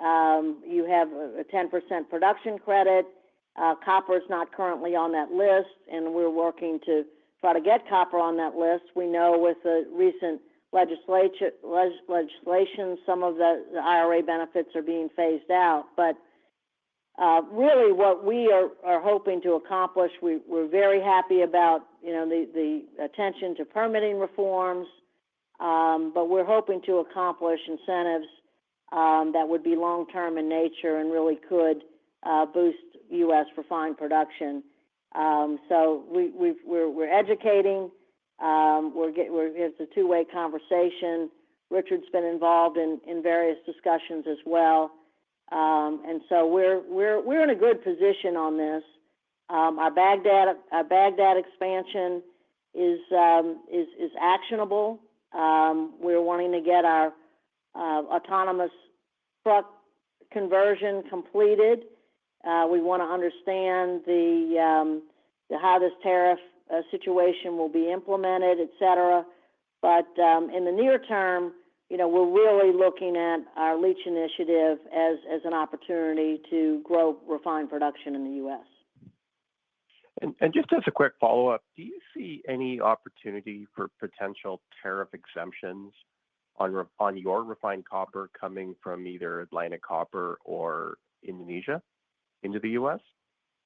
you have a 10% production credit. Copper is not currently on that list, and we're working to try to get copper on that list. We know with the recent legislation, some of the IRA benefits are being phased out. But really what we are hoping to accomplish, we're very happy about, the attention to permitting reforms, but we're hoping to accomplish incentives that would be long-term in nature and really could boost U.S. refined production. So we're educating. It's a two-way conversation. Richard's been involved in various discussions as well, and so we're in a good position on this. Our Baghdad expansion is actionable. We're wanting to get our autonomous truck conversion completed. We want to understand how this tariff situation will be implemented, et cetera. But in the near term, we're really looking at our leach initiative as an opportunity to grow refined production in the U.S. And just as a quick follow-up, do you see any opportunity for potential tariff exemptions on your refined copper coming from either Atlantic Copper or Indonesia into the U.S.?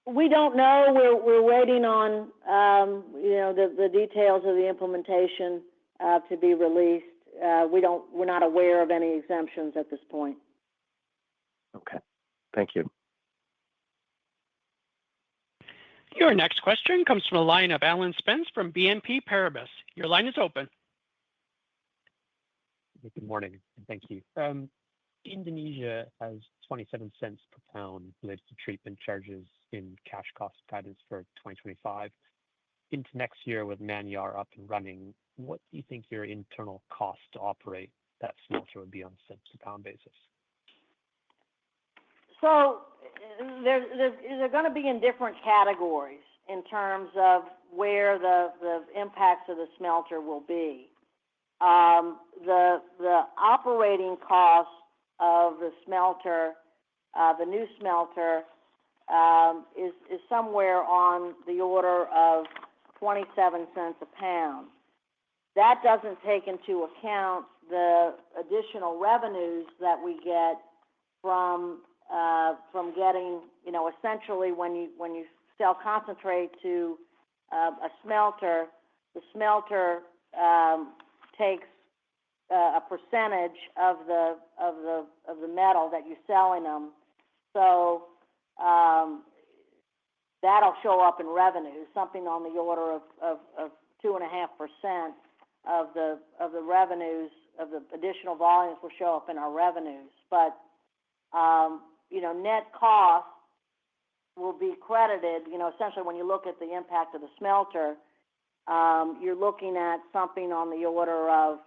We don't know. We're waiting on the details of the implementation to be released. We're not aware of any exemptions at this point. Okay. Thank you. Your next question comes from a line of Alan Spence from BNP Paribas. Your line is open. Good morning, and thank you. Indonesia has 27 cents per pound related to treatment charges in cash cost guidance for 2025. Into next year with Manyar up and running, what do you think your internal cost to operate that smelter would be on a cents per pound basis? So they're going to be in different categories in terms of where the impacts of the smelter will be. The operating cost of the smelter, the new smelter, is somewhere on the order of 27 cents a pound. That doesn't take into account the additional revenues that we get from getting, essentially when you sell concentrate to a smelter, the smelter takes a percentage of the metal that you're selling them. So that'll show up in revenue, something on the order of 2.5% of the revenues of the additional volumes will show up in our revenues. But net cost will be credited. Essentially, when you look at the impact of the smelter, you're looking at something on the order of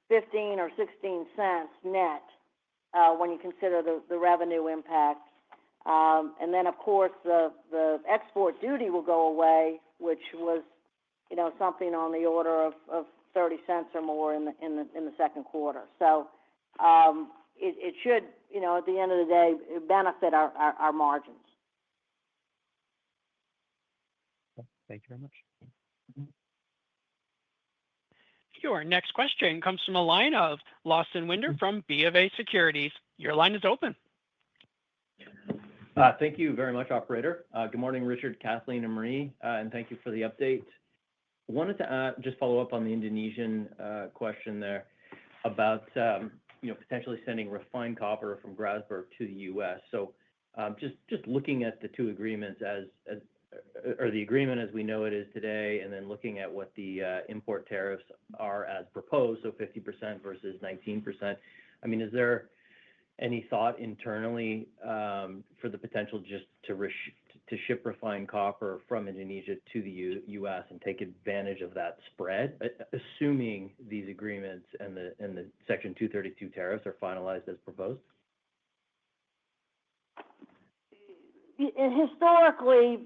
15 or 16 cents net when you consider the revenue impact. And then, of course, the export duty will go away, which was something on the order of 30 cents or more in the second quarter. So it should, at the end of the day, benefit our margins. Thank you very much. Your next question comes from a line of Lawson Winder from BofA Securities. Your line is open. Thank you very much, operator. Good morning, Richard, Kathleen, and Marie, and thank you for the update. Wanted to just follow up on the Indonesian question there about potentially sending refined copper from Grasberg to the U.S. So just looking at the two agreements or the agreement as we know it is today, and then looking at what the import tariffs are as proposed, so 50% versus 19%. I mean, is there any thought internally for the potential just to ship refined copper from Indonesia to the U.S. and take advantage of that spread, assuming these agreements and the Section 232 tariffs are finalized as proposed? Historically,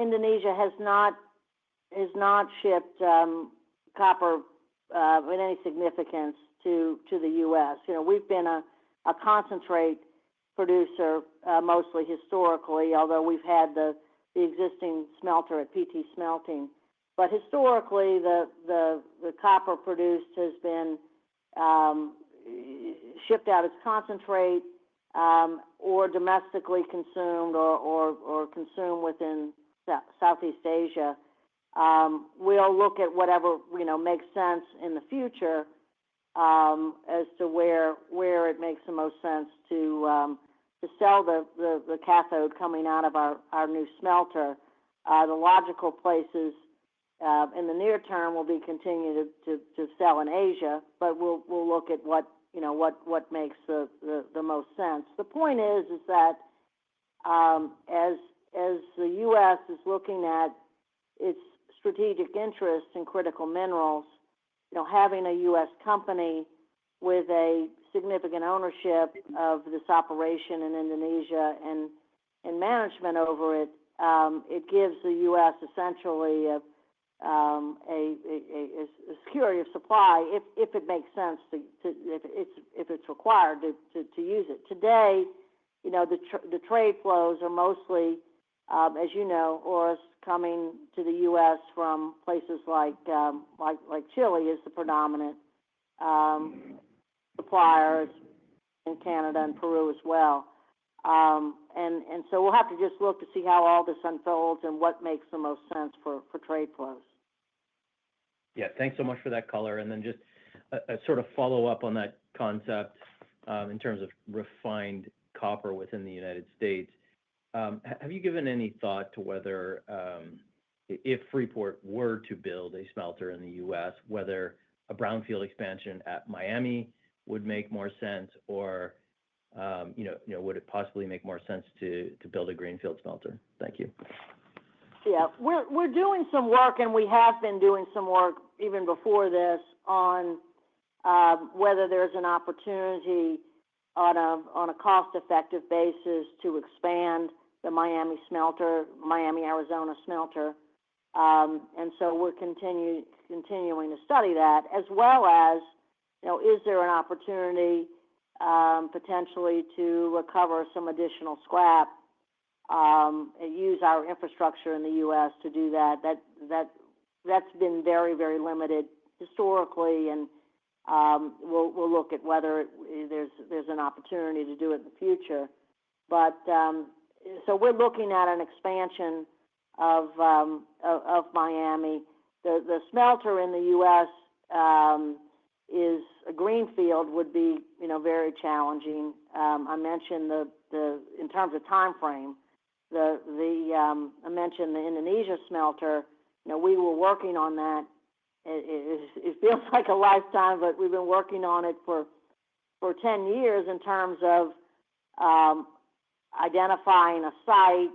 Indonesia has not shipped copper in any significance to the U.S. We've been a concentrate producer mostly historically, although we've had the existing smelter at PT Smelting. But historically, the copper produced has been shipped out as concentrate or domestically consumed or consumed within Southeast Asia. We'll look at whatever makes sense in the future as to where it makes the most sense to sell the cathode coming out of our new smelter. The logical places in the near term will be continue to sell in Asia, but we'll look at what makes the most sense. The point is that as the U.S. is looking at its strategic interests in critical minerals, having a U.S. company with a significant ownership of this operation in Indonesia and management over it, it gives the U.S. essentially a security of supply if it makes sense if it's required to use it. Today, the trade flows are mostly, as you know, ores coming to the U.S. from places like Chile is the predominant suppliers in Canada and Peru as well. And so we'll have to just look to see how all this unfolds and what makes the most sense for trade flows. Yeah, thanks so much for that color. And then just a sort of follow up on that concept in terms of refined copper within the United States. Have you given any thought to whether, if Freeport were to build a smelter in the U.S., whether a brownfield expansion at Miami would make more sense, or would it possibly make more sense to build a greenfield smelter? Thank you. Yeah, we're doing some work, and we have been doing some work even before this on whether there's an opportunity on a cost-effective basis to expand the Miami Arizona smelter, and so we're continuing to study that, as well as is there an opportunity potentially to recover some additional scrap and use our infrastructure in the U.S. to do that. That's been very, very limited historically, and we'll look at whether there's an opportunity to do it in the future. But so we're looking at an expansion of Miami. The smelter in the U.S. is a greenfield would be very challenging. I mentioned the in terms of time frame. I mentioned the Indonesia smelter. We were working on that. It feels like a lifetime, but we've been working on it for 10 years in terms of identifying a site,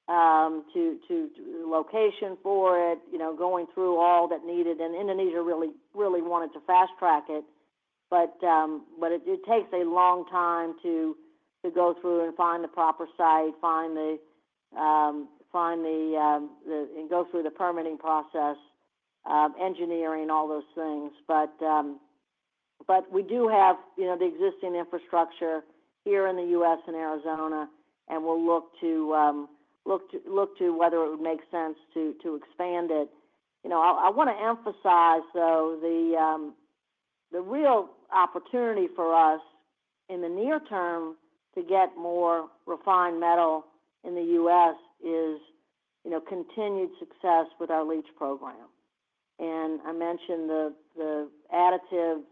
to location for it, going through all that needed. And Indonesia really wanted to fast track it, but it takes a long time to go through and find the proper site, and go through the permitting process, engineering, all those things. But we do have the existing infrastructure here in the U.S. and Arizona, and we'll look to whether it would make sense to expand it. I want to emphasize though the real opportunity for us in the near term to get more refined metal in the U.S. is, continued success with our leach program. And I mentioned the additive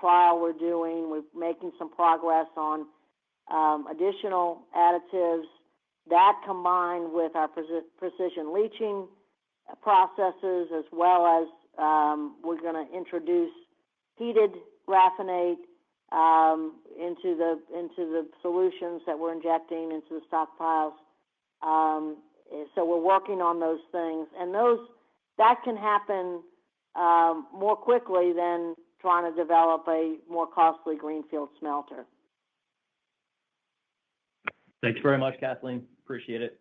trial we're doing. We're making some progress on additional additives. That combined with our precision leaching processes, as well as we're going to introduce heated raffinate into the solutions that we're injecting into the stockpiles. So we're working on those things, and that can happen more quickly than trying to develop a more costly greenfield smelter. Thanks very much, Kathleen. Appreciate it.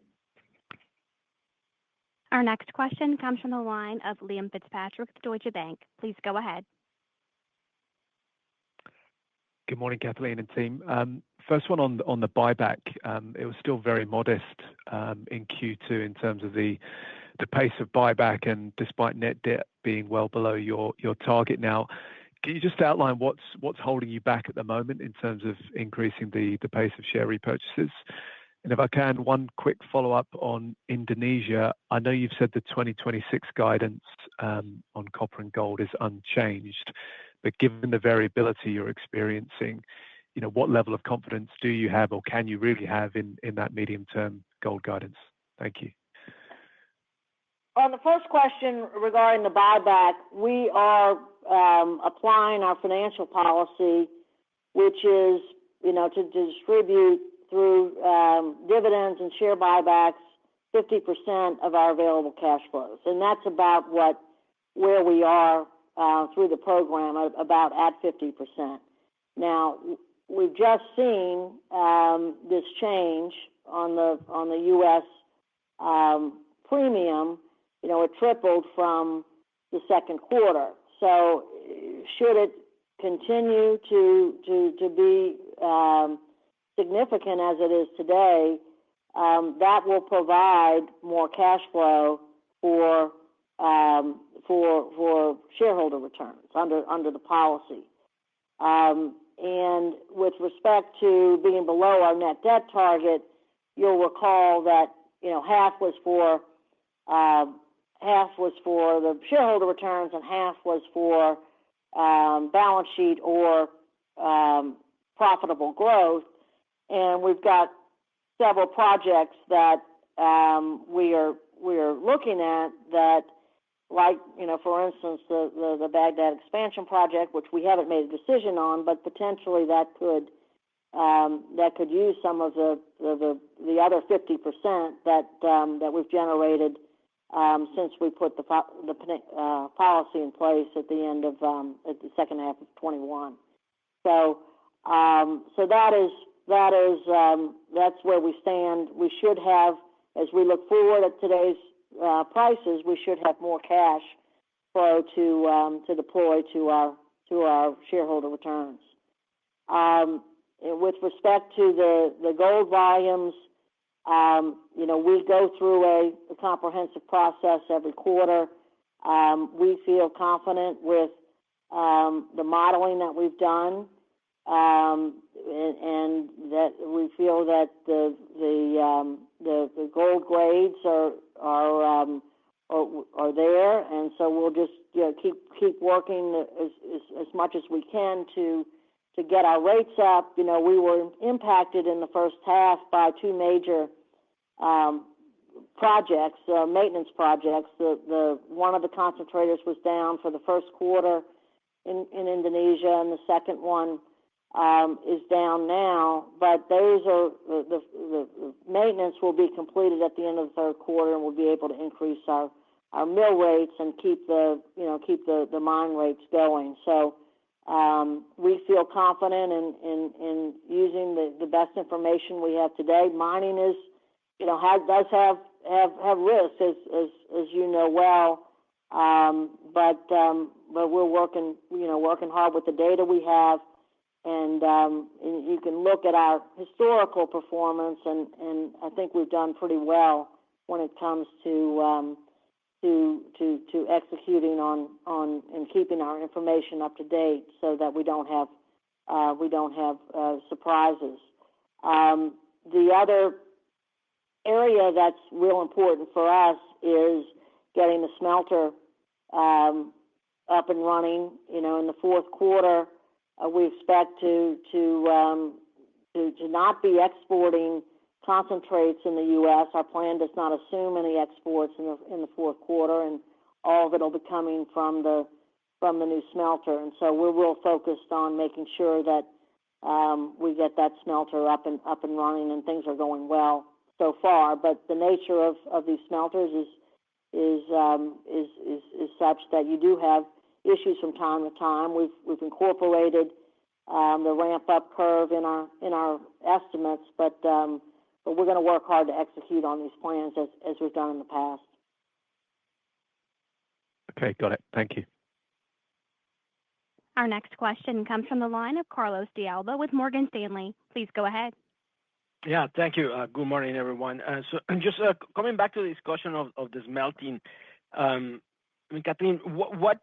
Our next question comes from the line of Liam Fitzpatrick with Deutsche Bank. Please go ahead. Good morning, Kathleen and team. First one on the buyback. It was still very modest in Q2 in terms of the pace of buyback, and despite net debt being well below your target now. Can you just outline what's holding you back at the moment in terms of increasing the pace of share repurchases? And if I can, one quick follow-up on Indonesia. I know you've said the 2026 guidance on copper and gold is unchanged, but given the variability you're experiencing, what level of confidence do you have, or can you really have in that medium-term gold guidance? Thank you. On the first question regarding the buyback, we are applying our financial policy, which is, to distribute through dividends and share buybacks 50% of our available cash flows, and that's about where we are through the program, about at 50%. Now, we've just seen this change on the U.S. premium. It tripled from the second quarter. So, should it continue to be significant as it is today, that will provide more cash flow for shareholder returns under the policy. And with respect to being below our net debt target, you'll recall that half was for the shareholder returns and half was for balance sheet or profitable growth. And we've got several projects that we are looking at that, like, for instance, the Baghdad expansion project, which we haven't made a decision on, but potentially that could use some of the other 50% that we've generated since we put the policy in place at the second half of 21. So that's where we stand. We should have, as we look forward at today's prices, we should have more cash flow to deploy to our shareholder returns. With respect to the gold volumes, we go through a comprehensive process every quarter. We feel confident with the modeling that we've done, and that we feel that the gold grades are there, and so we'll just keep working as much as we can to get our rates up. We were impacted in the first half by two major projects, maintenance projects. The one of the concentrators was down for the first quarter in Indonesia, and the second one is down now. But those are the maintenance will be completed at the end of the third quarter, and we'll be able to increase our mill rates and keep the mine rates going. So we feel confident in using the best information we have today. Mining is does have risks, as you know well, but we're working hard with the data we have, and you can look at our historical performance, and I think we've done pretty well when it comes to executing on and keeping our information up to date, so that we don't have surprises. The other area that's real important for us is getting the smelter up and running. In the fourth quarter, we expect to not be exporting concentrates in the U.S. Our plan does not assume any exports in the fourth quarter, and all of it will be coming from the new smelter. And so we're real focused on making sure that we get that smelter up and running, and things are going well so far. But the nature of these smelters is such that you do have issues from time to time. We've incorporated the ramp up curve in our estimates, but we're going to work hard to execute on these plans as we've done in the past. Okay, got it. Thank you. Our next question comes from the line of Carlos de Alba with Morgan Stanley. Please go ahead. Yeah, thank you. Good morning, everyone. So just coming back to the discussion of the smelting, Kathleen, what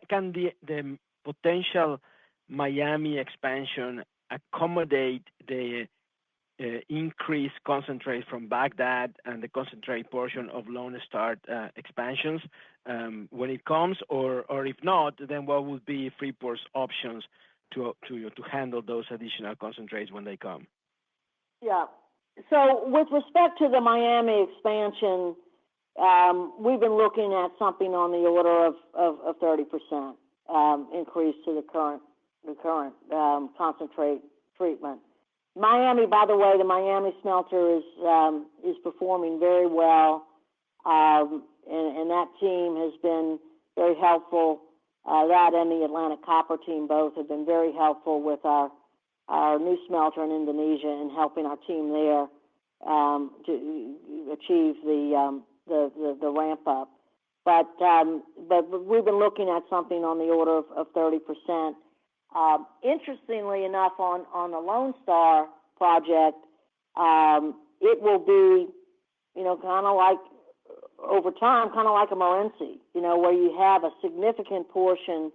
can the potential Miami expansion accommodate the increased concentrate from Baghdad and the concentrate portion of Lone Star expansions when it comes, or if not, then what would be Freeport's options to handle those additional concentrates when they come? Yeah. So with respect to the Miami expansion, we've been looking at something on the order of 30% increase to the current concentrate treatment. Miami, by the way, the Miami smelter is performing very well, and that team has been very helpful. That and the Atlantic Copper team both have been very helpful with our new smelter in Indonesia and helping our team there to achieve the ramp up. But we've been looking at something on the order of 30%. Interestingly enough, on the Lone Star project, it will be, kind of like over time, kind of like a Morenci, where you have a significant portion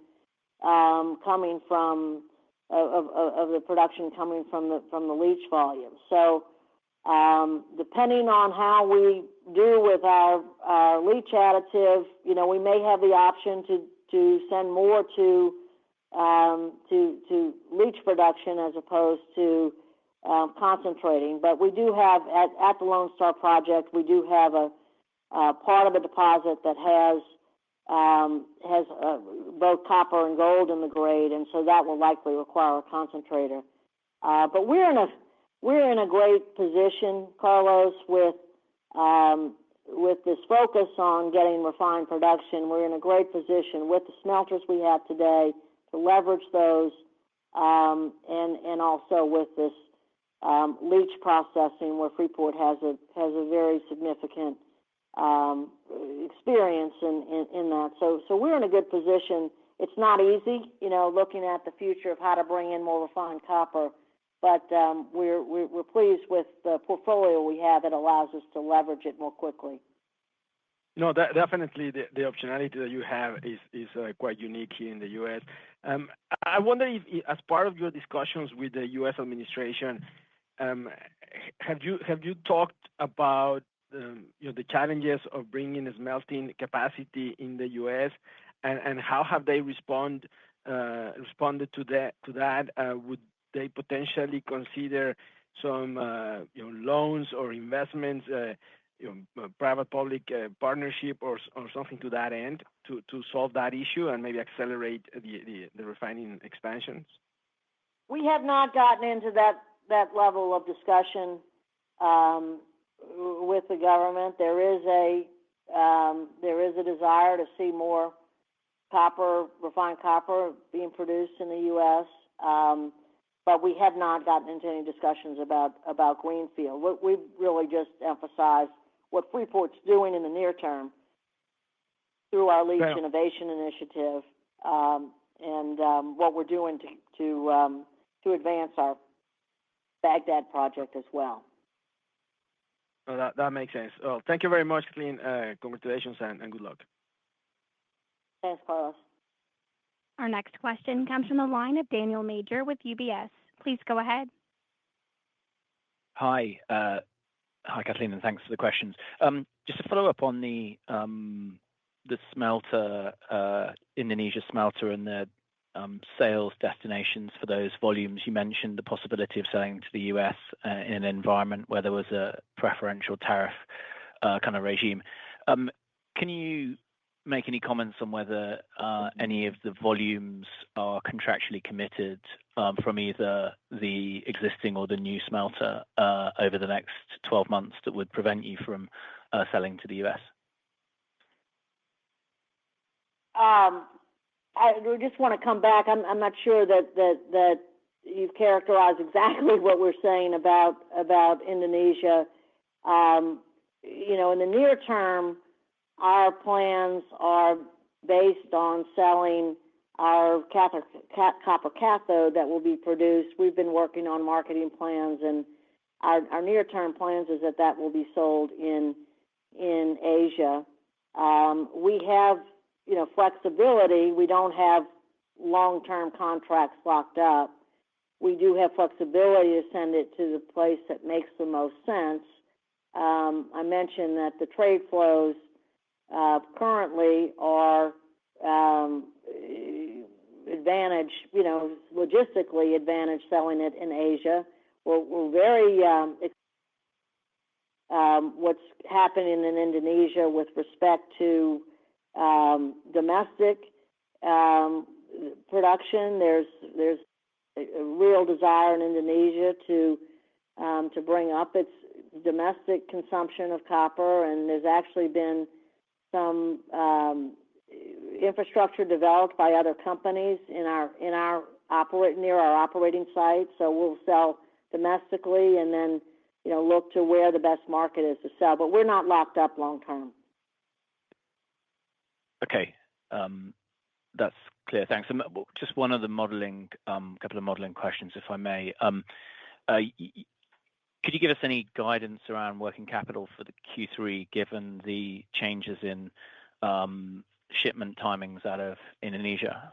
coming from of the production coming from the leach volume. So depending on how we do with our leach additive, we may have the option to send more to leach production as opposed to concentrating. But we do have at the Lone Star project, we do have a part of the deposit that has both copper and gold in the grade, and so that will likely require a concentrator. But we're in a great position, Carlos, with this focus on getting refined production. We're in a great position with the smelters we have today to leverage those, and also with this leach processing, where Freeport has a very significant experience in that. So we're in a good position. It's not easy, looking at the future of how to bring in more refined copper, but we're pleased with the portfolio we have that allows us to leverage it more quickly. No, definitely the optionality that you have is quite unique here in the U.S. I wonder if, as part of your discussions with the U.S. administration, have you talked about the challenges of bringing smelting capacity in the U.S. and how have they responded to that? Would they potentially consider some loans or investments, private-public partnership or something to that end to solve that issue and maybe accelerate the refining expansions? We have not gotten into that level of discussion with the government. There is a desire to see more refined copper being produced in the U.S., but we have not gotten into any discussions about greenfield. We've really just emphasized what Freeport's doing in the near term through our Leach Innovation Initiative, and what we're doing to advance our Baghdad project as well. Well, that makes sense. Well, thank you very much, Kathleen. Congratulations and good luck. Thanks, Carlos. Our next question comes from the line of Daniel Major with UBS. Please go ahead. Hi. Hi, Kathleen, and thanks for the questions. Just to follow up on the smelter, Indonesia smelter and the sales destinations for those volumes. You mentioned the possibility of selling to the US in an environment where there was a preferential tariff kind of regime. Can you make any comments on whether any of the volumes are contractually committed from either the existing or the new smelter over the next 12 months that would prevent you from selling to the US? I just want to come back. I'm not sure that you've characterized exactly what we're saying about Indonesia. In the near term, our plans are based on selling our copper cathode that will be produced. We've been working on marketing plans, and our near-term plans is that will be sold in Asia. We have flexibility. We don't have long-term contracts locked up. We do have flexibility to send it to the place that makes the most sense. I mentioned that the trade flows currently are logistically advantage selling it in Asia. We're very what's happening in Indonesia with respect to domestic production. There's a real desire in Indonesia to bring up its domestic consumption of copper, and there's actually been some infrastructure developed by other companies near our operating site. So we'll sell domestically and then look to where the best market is to sell. But we're not locked up long term. Okay, that's clear. Thanks. Just one other couple of modeling questions, if I may. Could you give us any guidance around working capital for the Q3, given the changes in shipment timings out of Indonesia?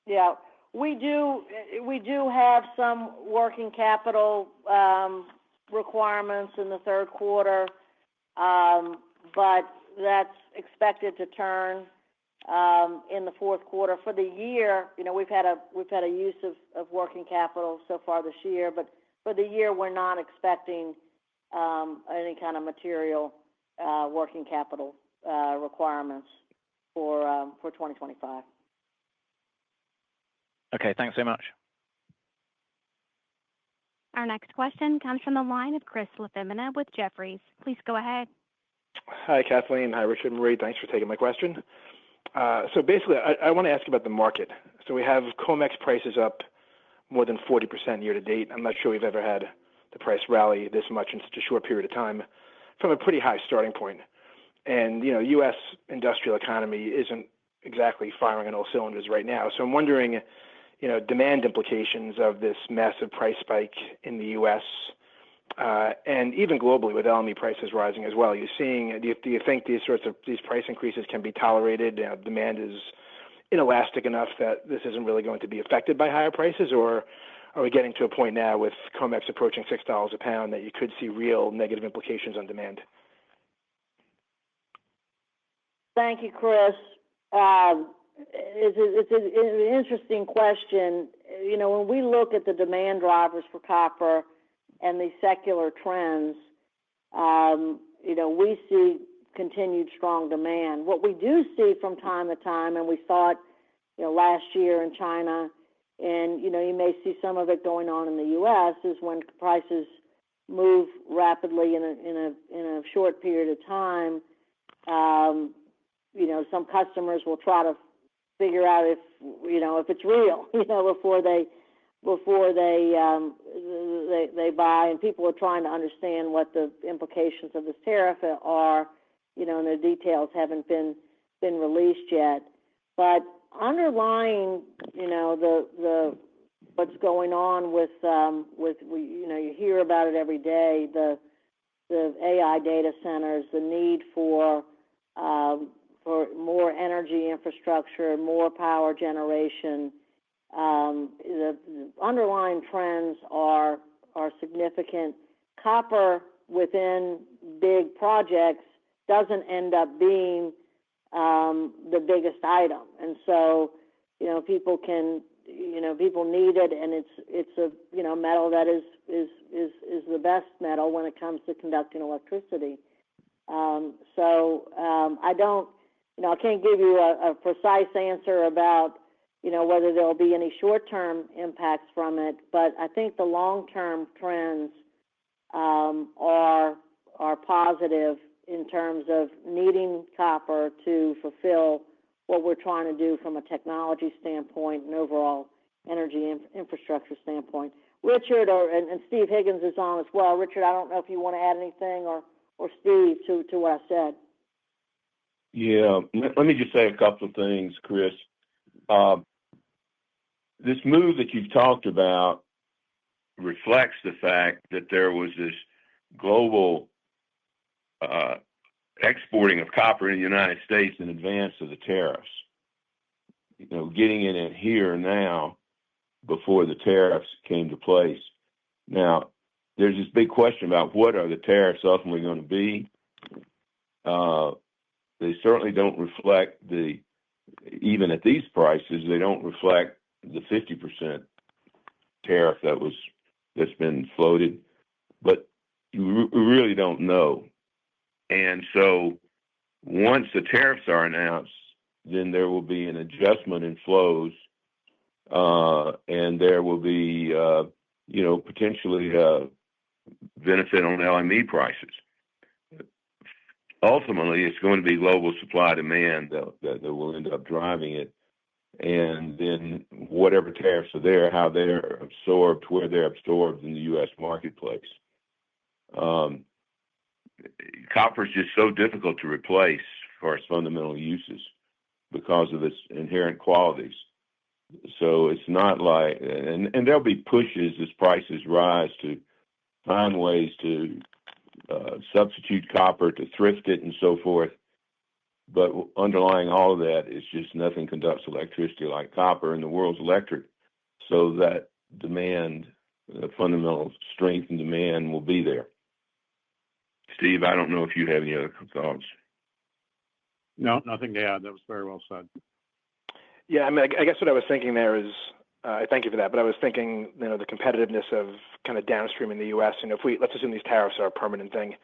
Yeah, we do have some working capital requirements in the third quarter, but that's expected to turn in the fourth quarter. For the year, we've had a use of working capital so far this year, but for the year, we're not expecting any kind of material working capital requirements for 2025. Okay, thanks so much. Our next question comes from the line of Chris LaFemina with Jefferies. Please go ahead. Hi, Kathleen. Hi, Richard and Marie. Thanks for taking my question. So basically, I want to ask about the market. So we have COMEX prices up more than 40% year to date. I'm not sure we've ever had the price rally this much in such a short period of time from a pretty high starting point. And, U.S. industrial economy isn't exactly firing on all cylinders right now. So I'm wondering, demand implications of this massive price spike in the U.S. And even globally with LME prices rising as well. Do you think these price increases can be tolerated? Demand is inelastic enough that this isn't really going to be affected by higher prices, or are we getting to a point now with COMEX approaching $6 a pound that you could see real negative implications on demand? Thank you, Chris. It's an interesting question. When we look at the demand drivers for copper and the secular trends, we see continued strong demand. What we do see from time to time, and we saw it, last year in China, and you may see some of it going on in the U.S., is when prices move rapidly in a short period of time. Some customers will try to figure out if it's real, before they buy, and people are trying to understand what the implications of this tariff are, and the details haven't been released yet. But underlying, the what's going on with you hear about it every day, the AI data centers, the need for more energy infrastructure, more power generation. The underlying trends are significant. Copper within big projects doesn't end up being the biggest item. And so, people people need it, and it's a metal that is the best metal when it comes to conducting electricity. I can't give you a precise answer about whether there will be any short-term impacts from it, but I think the long-term trends are positive in terms of needing copper to fulfill what we're trying to do from a technology standpoint and overall energy infrastructure standpoint. Richard and Steve Higgins is on as well. Richard, I don't know if you want to add anything, or Steve, to what I said. Yeah, let me just say a couple of things, Chris. This move that you've talked about reflects the fact that there was this global exporting of copper in the United States in advance of the tariffs. Getting it in here now before the tariffs came to place. Now, there's this big question about what are the tariffs ultimately going to be. They certainly don't reflect even at these prices, they don't reflect the 50% tariff that's been floated, but you really don't know. And so once the tariffs are announced, then there will be an adjustment in flows, and there will be, potentially benefit on LME prices. Ultimately, it's going to be global supply demand that will end up driving it. And then whatever tariffs are there, how they're absorbed, where they're absorbed in the U.S. marketplace. Copper is just so difficult to replace for its fundamental uses because of its inherent qualities. So it's not like, and there'll be pushes as prices rise to find ways to substitute copper, to thrift it, and so forth. But underlying all of that is just nothing conducts electricity like copper, and the world's electric. So that demand, fundamental strength and demand will be there. Steve, I don't know if you have any other thoughts. No, nothing to add. That was very well said. Yeah, I mean, I guess what I was thinking there is, thank you for that, but I was thinking, the competitiveness of kind of downstream in the U.S. And let's assume these tariffs are a permanent thing,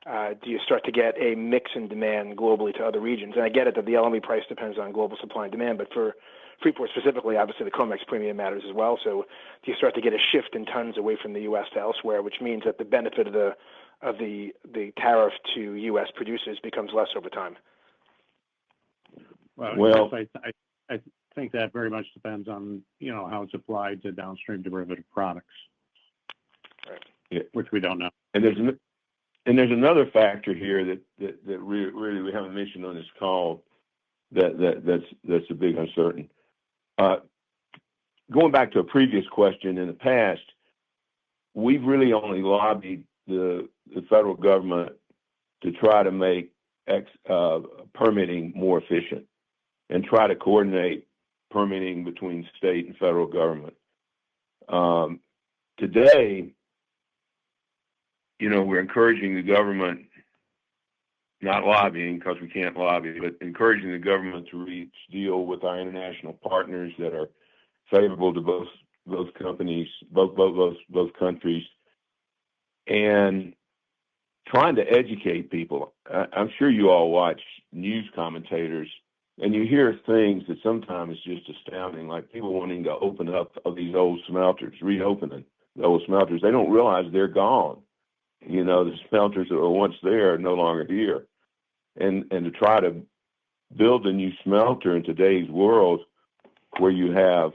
do you start to get a mix in demand globally to other regions? And I get it that the LME price depends on global supply and demand, but for Freeport specifically, obviously the COMEX premium matters as well. So do you start to get a shift in tons away from the U.S. to elsewhere, which means that the benefit of the tariff to U.S. producers becomes less over time? Well, I think that very much depends on how it's applied to downstream derivative products, right. Yeah. Which we don't know. And there's another factor here that really we haven't mentioned on this call that's a big uncertain. Going back to a previous question, in the past, we've really only lobbied the federal government to try to make permitting more efficient and try to coordinate permitting between state and federal government. Today, we're encouraging the government, not lobbying because we can't lobby, but encouraging the government to reach deal with our international partners that are favorable to both companies, both countries, and trying to educate people. I'm sure you all watch news commentators, and you hear things that sometimes is just astounding, like people wanting to open up of these old smelters, reopening the old smelters. They don't realize they're gone. The smelters that were once there are no longer here. And to try to build a new smelter in today's world where you have,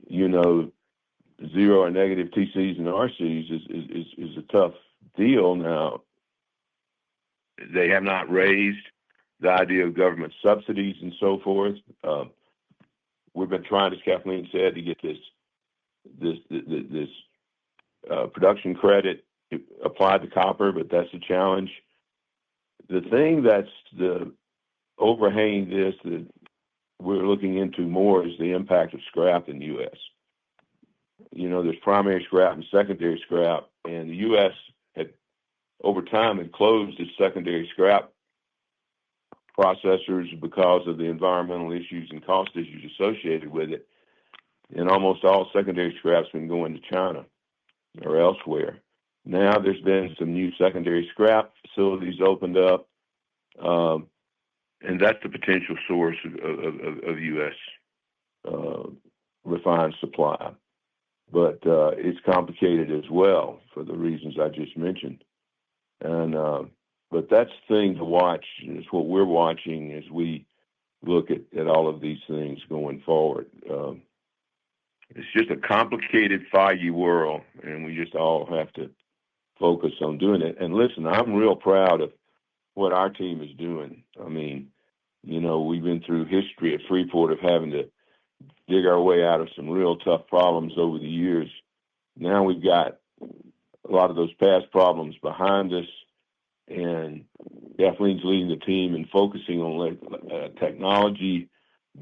zero or negative TCs and RCs is a tough deal. Now, they have not raised the idea of government subsidies and so forth. We've been trying, as Kathleen said, to get this production credit applied to copper, but that's a challenge. The thing that's the overhanging this that we're looking into more is the impact of scrap in the U.S. There's primary scrap and secondary scrap, and the U.S. had over time had closed its secondary scrap processors because of the environmental issues and cost issues associated with it. And almost all secondary scrap's been going to China or elsewhere. Now there's been some new secondary scrap facilities opened up, and that's the potential source of U.S. Refined supply. But it's complicated as well for the reasons I just mentioned. And but that's the thing to watch. It's what we're watching as we look at all of these things going forward. It's just a complicated, foggy world, and we just all have to focus on doing it. And listen, I'm real proud of what our team is doing. I mean, we've been through history at Freeport of having to dig our way out of some real tough problems over the years. Now we've got a lot of those past problems behind us, and Kathleen's leading the team and focusing on technology,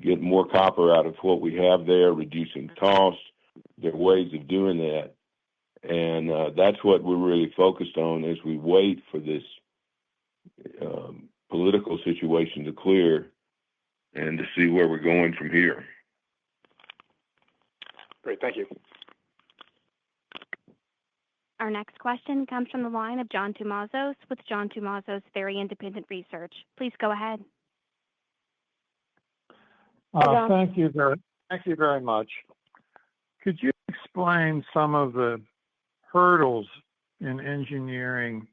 get more copper out of what we have there, reducing costs. There are ways of doing that. And that's what we're really focused on as we wait for this political situation to clear and to see where we're going from here. Great, thank you. Our next question comes from the line of John Tumazos with John Tumazos Very Independent Research. Please go ahead. Thank you very much. Could you explain some of the hurdles in engineering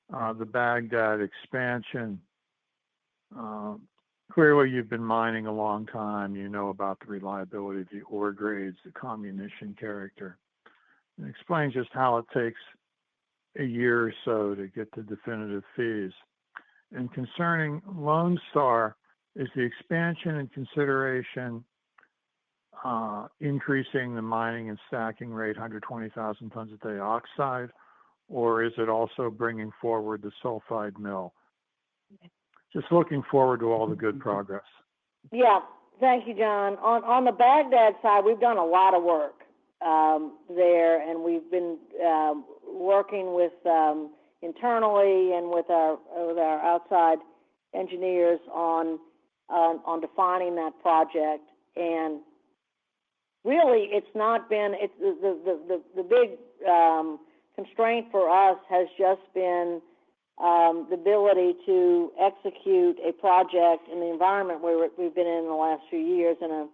the Baghdad expansion? Clearly, you've been mining a long time. You know about the reliability of the ore grades, the comminution character. And explain just how it takes a year or so to get to definitive fees. And concerning Lone Star, is the expansion and consideration increasing the mining and stacking rate 120,000 tons a day oxide, or is it also bringing forward the sulfide mill? Just looking forward to all the good progress. Yeah, thank you, John. On the Baghdad side, we've done a lot of work there, and we've been working with internally and with our outside engineers on defining that project. And really, it's not been the big constraint for us has just been the ability to execute a project in the environment where we've been in the last few years, in an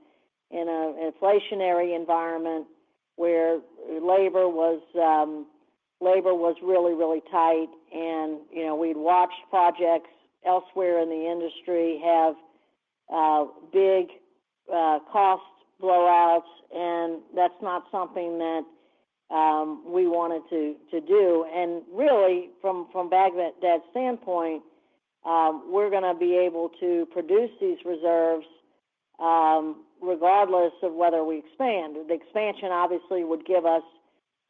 inflationary environment where labor was really, really tight. And we'd watched projects elsewhere in the industry have big cost blowouts, and that's not something that we wanted to do. And really, from Baghdad's standpoint, we're going to be able to produce these reserves regardless of whether we expand. The expansion obviously would give us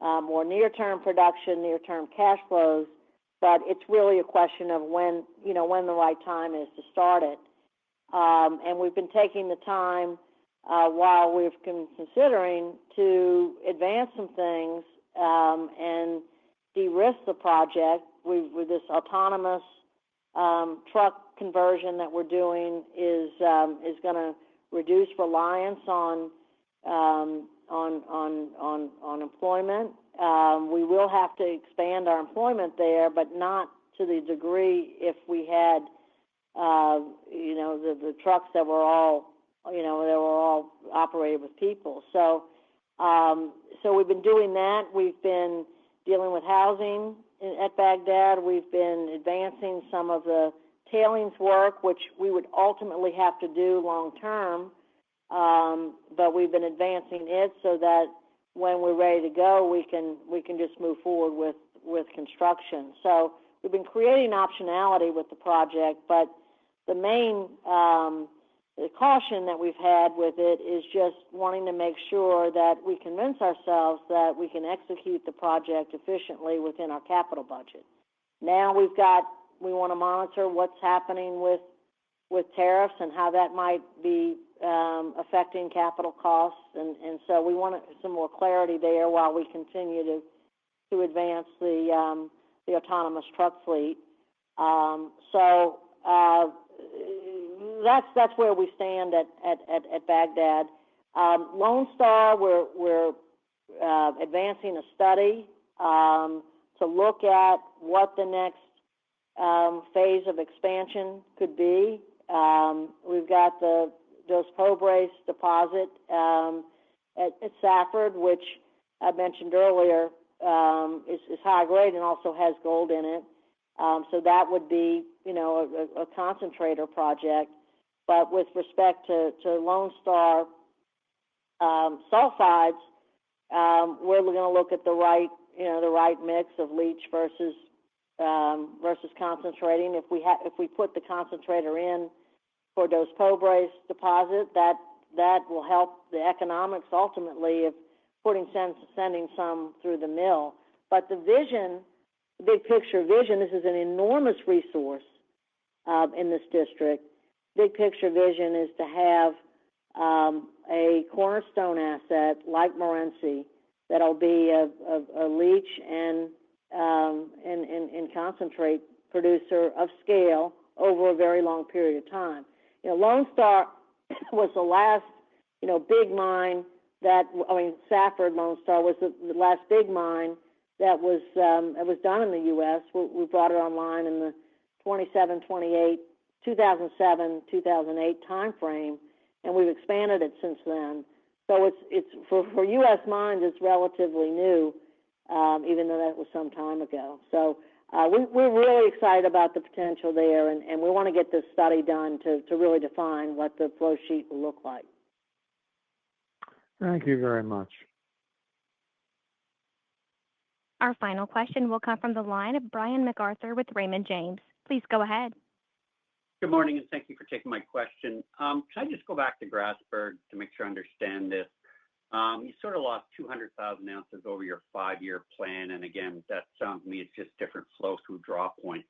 more near-term production, near-term cash flows, but it's really a question of when the right time is to start it. And we've been taking the time while we've been considering to advance some things and de-risk the project. With this autonomous truck conversion that we're doing is going to reduce reliance on employment. We will have to expand our employment there, but not to the degree if we had the trucks that were all operated with people. So we've been doing that. We've been dealing with housing at Baghdad. We've been advancing some of the tailings work, which we would ultimately have to do long term, but we've been advancing it so that when we're ready to go, we can just move forward with construction. So we've been creating optionality with the project, but the main the caution that we've had with it is just wanting to make sure that we convince ourselves that we can execute the project efficiently within our capital budget. Now we want to monitor what's happening with tariffs and how that might be affecting capital costs, and so we want some more clarity there while we continue to advance the the autonomous truck fleet. So that's where we stand at Baghdad. Lone Star, we're advancing a study to look at what the next phase of expansion could be. We've got the Dos Pobres deposit at Safford, which I mentioned earlier, is high grade and also has gold in it. So that would be, a concentrator project. But with respect to Lone Star sulfides, we're going to look at the right mix of leach versus concentrating. If we put the concentrator in for Dos Pobres deposit, that will help the economics ultimately of sending some through the mill. But the vision, big picture vision, this is an enormous resource in this district. Big picture vision is to have a cornerstone asset like Morenci that'll be a leach and concentrate producer of scale over a very long period of time. Lone Star was the last, big mine Safford Lone Star was the last big mine that was done in the U.S. We brought it online in the 2007, 2008 time frame, and we've expanded it since then. So it's for U.S. mines, it's relatively new, even though that was some time ago. So we're really excited about the potential there, and we want to get this study done to really define what the flow sheet will look like. Thank you very much. Our final question will come from the line of Brian MacArthur with Raymond James. Please go ahead. Good morning, and thank you for taking my question. Can I just go back to Grasberg to make sure I understand this? You sort of lost 200,000 ounces over your 5-year plan, and again, that sounds to me it's just different flow-through draw points.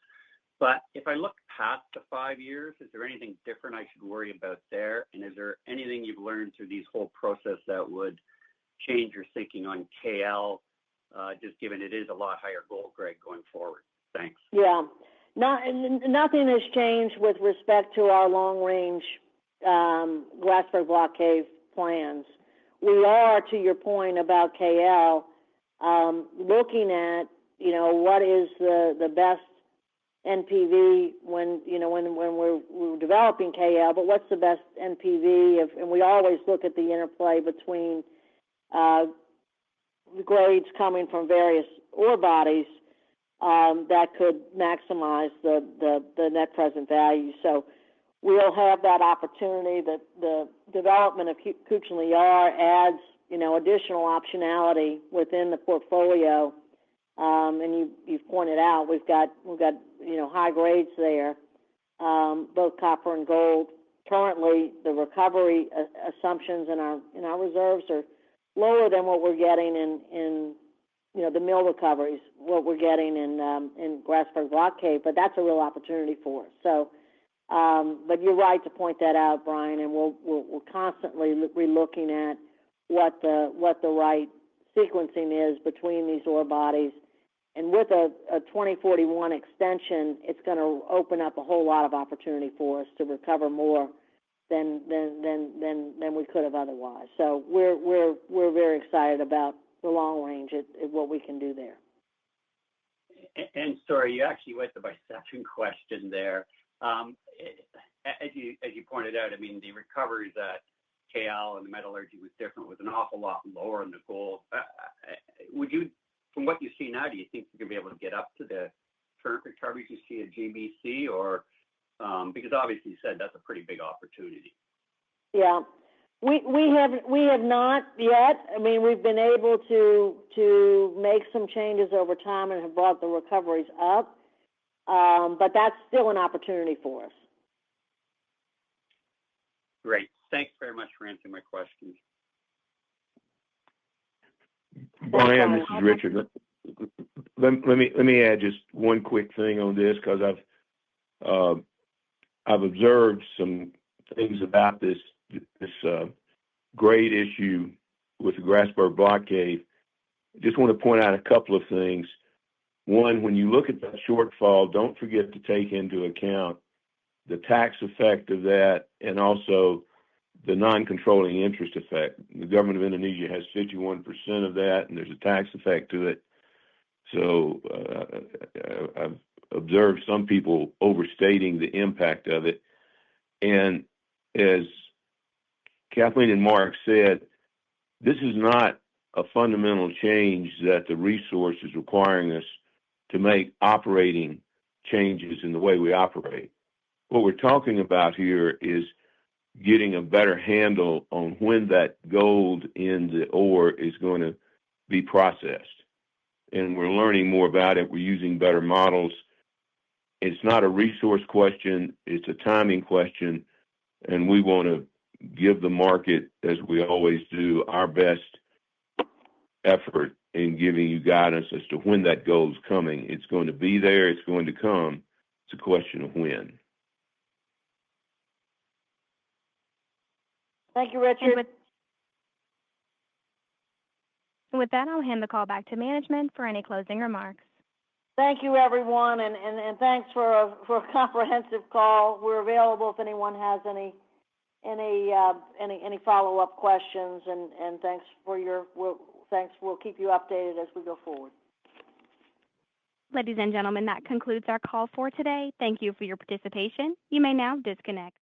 But if I look past the 5 years, is there anything different I should worry about there? And is there anything you've learned through these whole process that would change your thinking on KL, just given it is a lot higher gold grade going forward? Thanks. Yeah. Nothing has changed with respect to our long-range Grasberg Block Cave plans. We are, to your point about KL, looking at, what is the best NPV when we're developing KL, but what's the best NPV and we always look at the interplay between the grades coming from various ore bodies that could maximize the net present value. So we'll have that opportunity. That the development of Kucing Liar adds, additional optionality within the portfolio. And you've pointed out we've got high grades there, both copper and gold. Currently, the recovery assumptions in our reserves are lower than what we're getting in the mill recoveries, what we're getting in Grasberg Block Cave, but that's a real opportunity for us. So, but you're right to point that out, Brian, and we'll constantly be looking at what the right sequencing is between these ore bodies. And with a 2041 extension, it's going to open up a whole lot of opportunity for us to recover more than we could have otherwise. So we're very excited about the long range at what we can do there. And sorry, you actually went to my second question there. As you pointed out, I mean, the recoveries at KL and the metallurgy was different, was an awful lot lower in the gold. Would you, from what you see now, do you think you're going to be able to get up to the current recoveries you see at GBC, or because obviously you said that's a pretty big opportunity? Yeah, we have not yet. I mean, we've been able to make some changes over time and have brought the recoveries up, but that's still an opportunity for us. Great. Thanks very much for answering my questions. Brian, this is Richard. Let me add just one quick thing on this, because I've observed some things about this grade issue with the Grasberg Block Cave. Just want to point out a couple of things. One, when you look at that shortfall, don't forget to take into account the tax effect of that and also the non-controlling interest effect. The government of Indonesia has 51% of that, and there's a tax effect to it. So I've observed some people overstating the impact of it. And as Kathleen and Mark said, this is not a fundamental change that the resource is requiring us to make operating changes in the way we operate. What we're talking about here is getting a better handle on when that gold in the ore is going to be processed. And we're learning more about it. We're using better models. It's not a resource question. It's a timing question. And we want to give the market, as we always do, our best effort in giving you guidance as to when that gold's coming. It's going to be there. It's going to come. It's a question of when. Thank you, Richard. With that, I'll hand the call back to management for any closing remarks. Thank you, everyone, and thanks for a comprehensive call. We're available if anyone has any follow-up questions, and thanks for thanks. We'll keep you updated as we go forward. Ladies and gentlemen, that concludes our call for today. Thank you for your participation. You may now disconnect.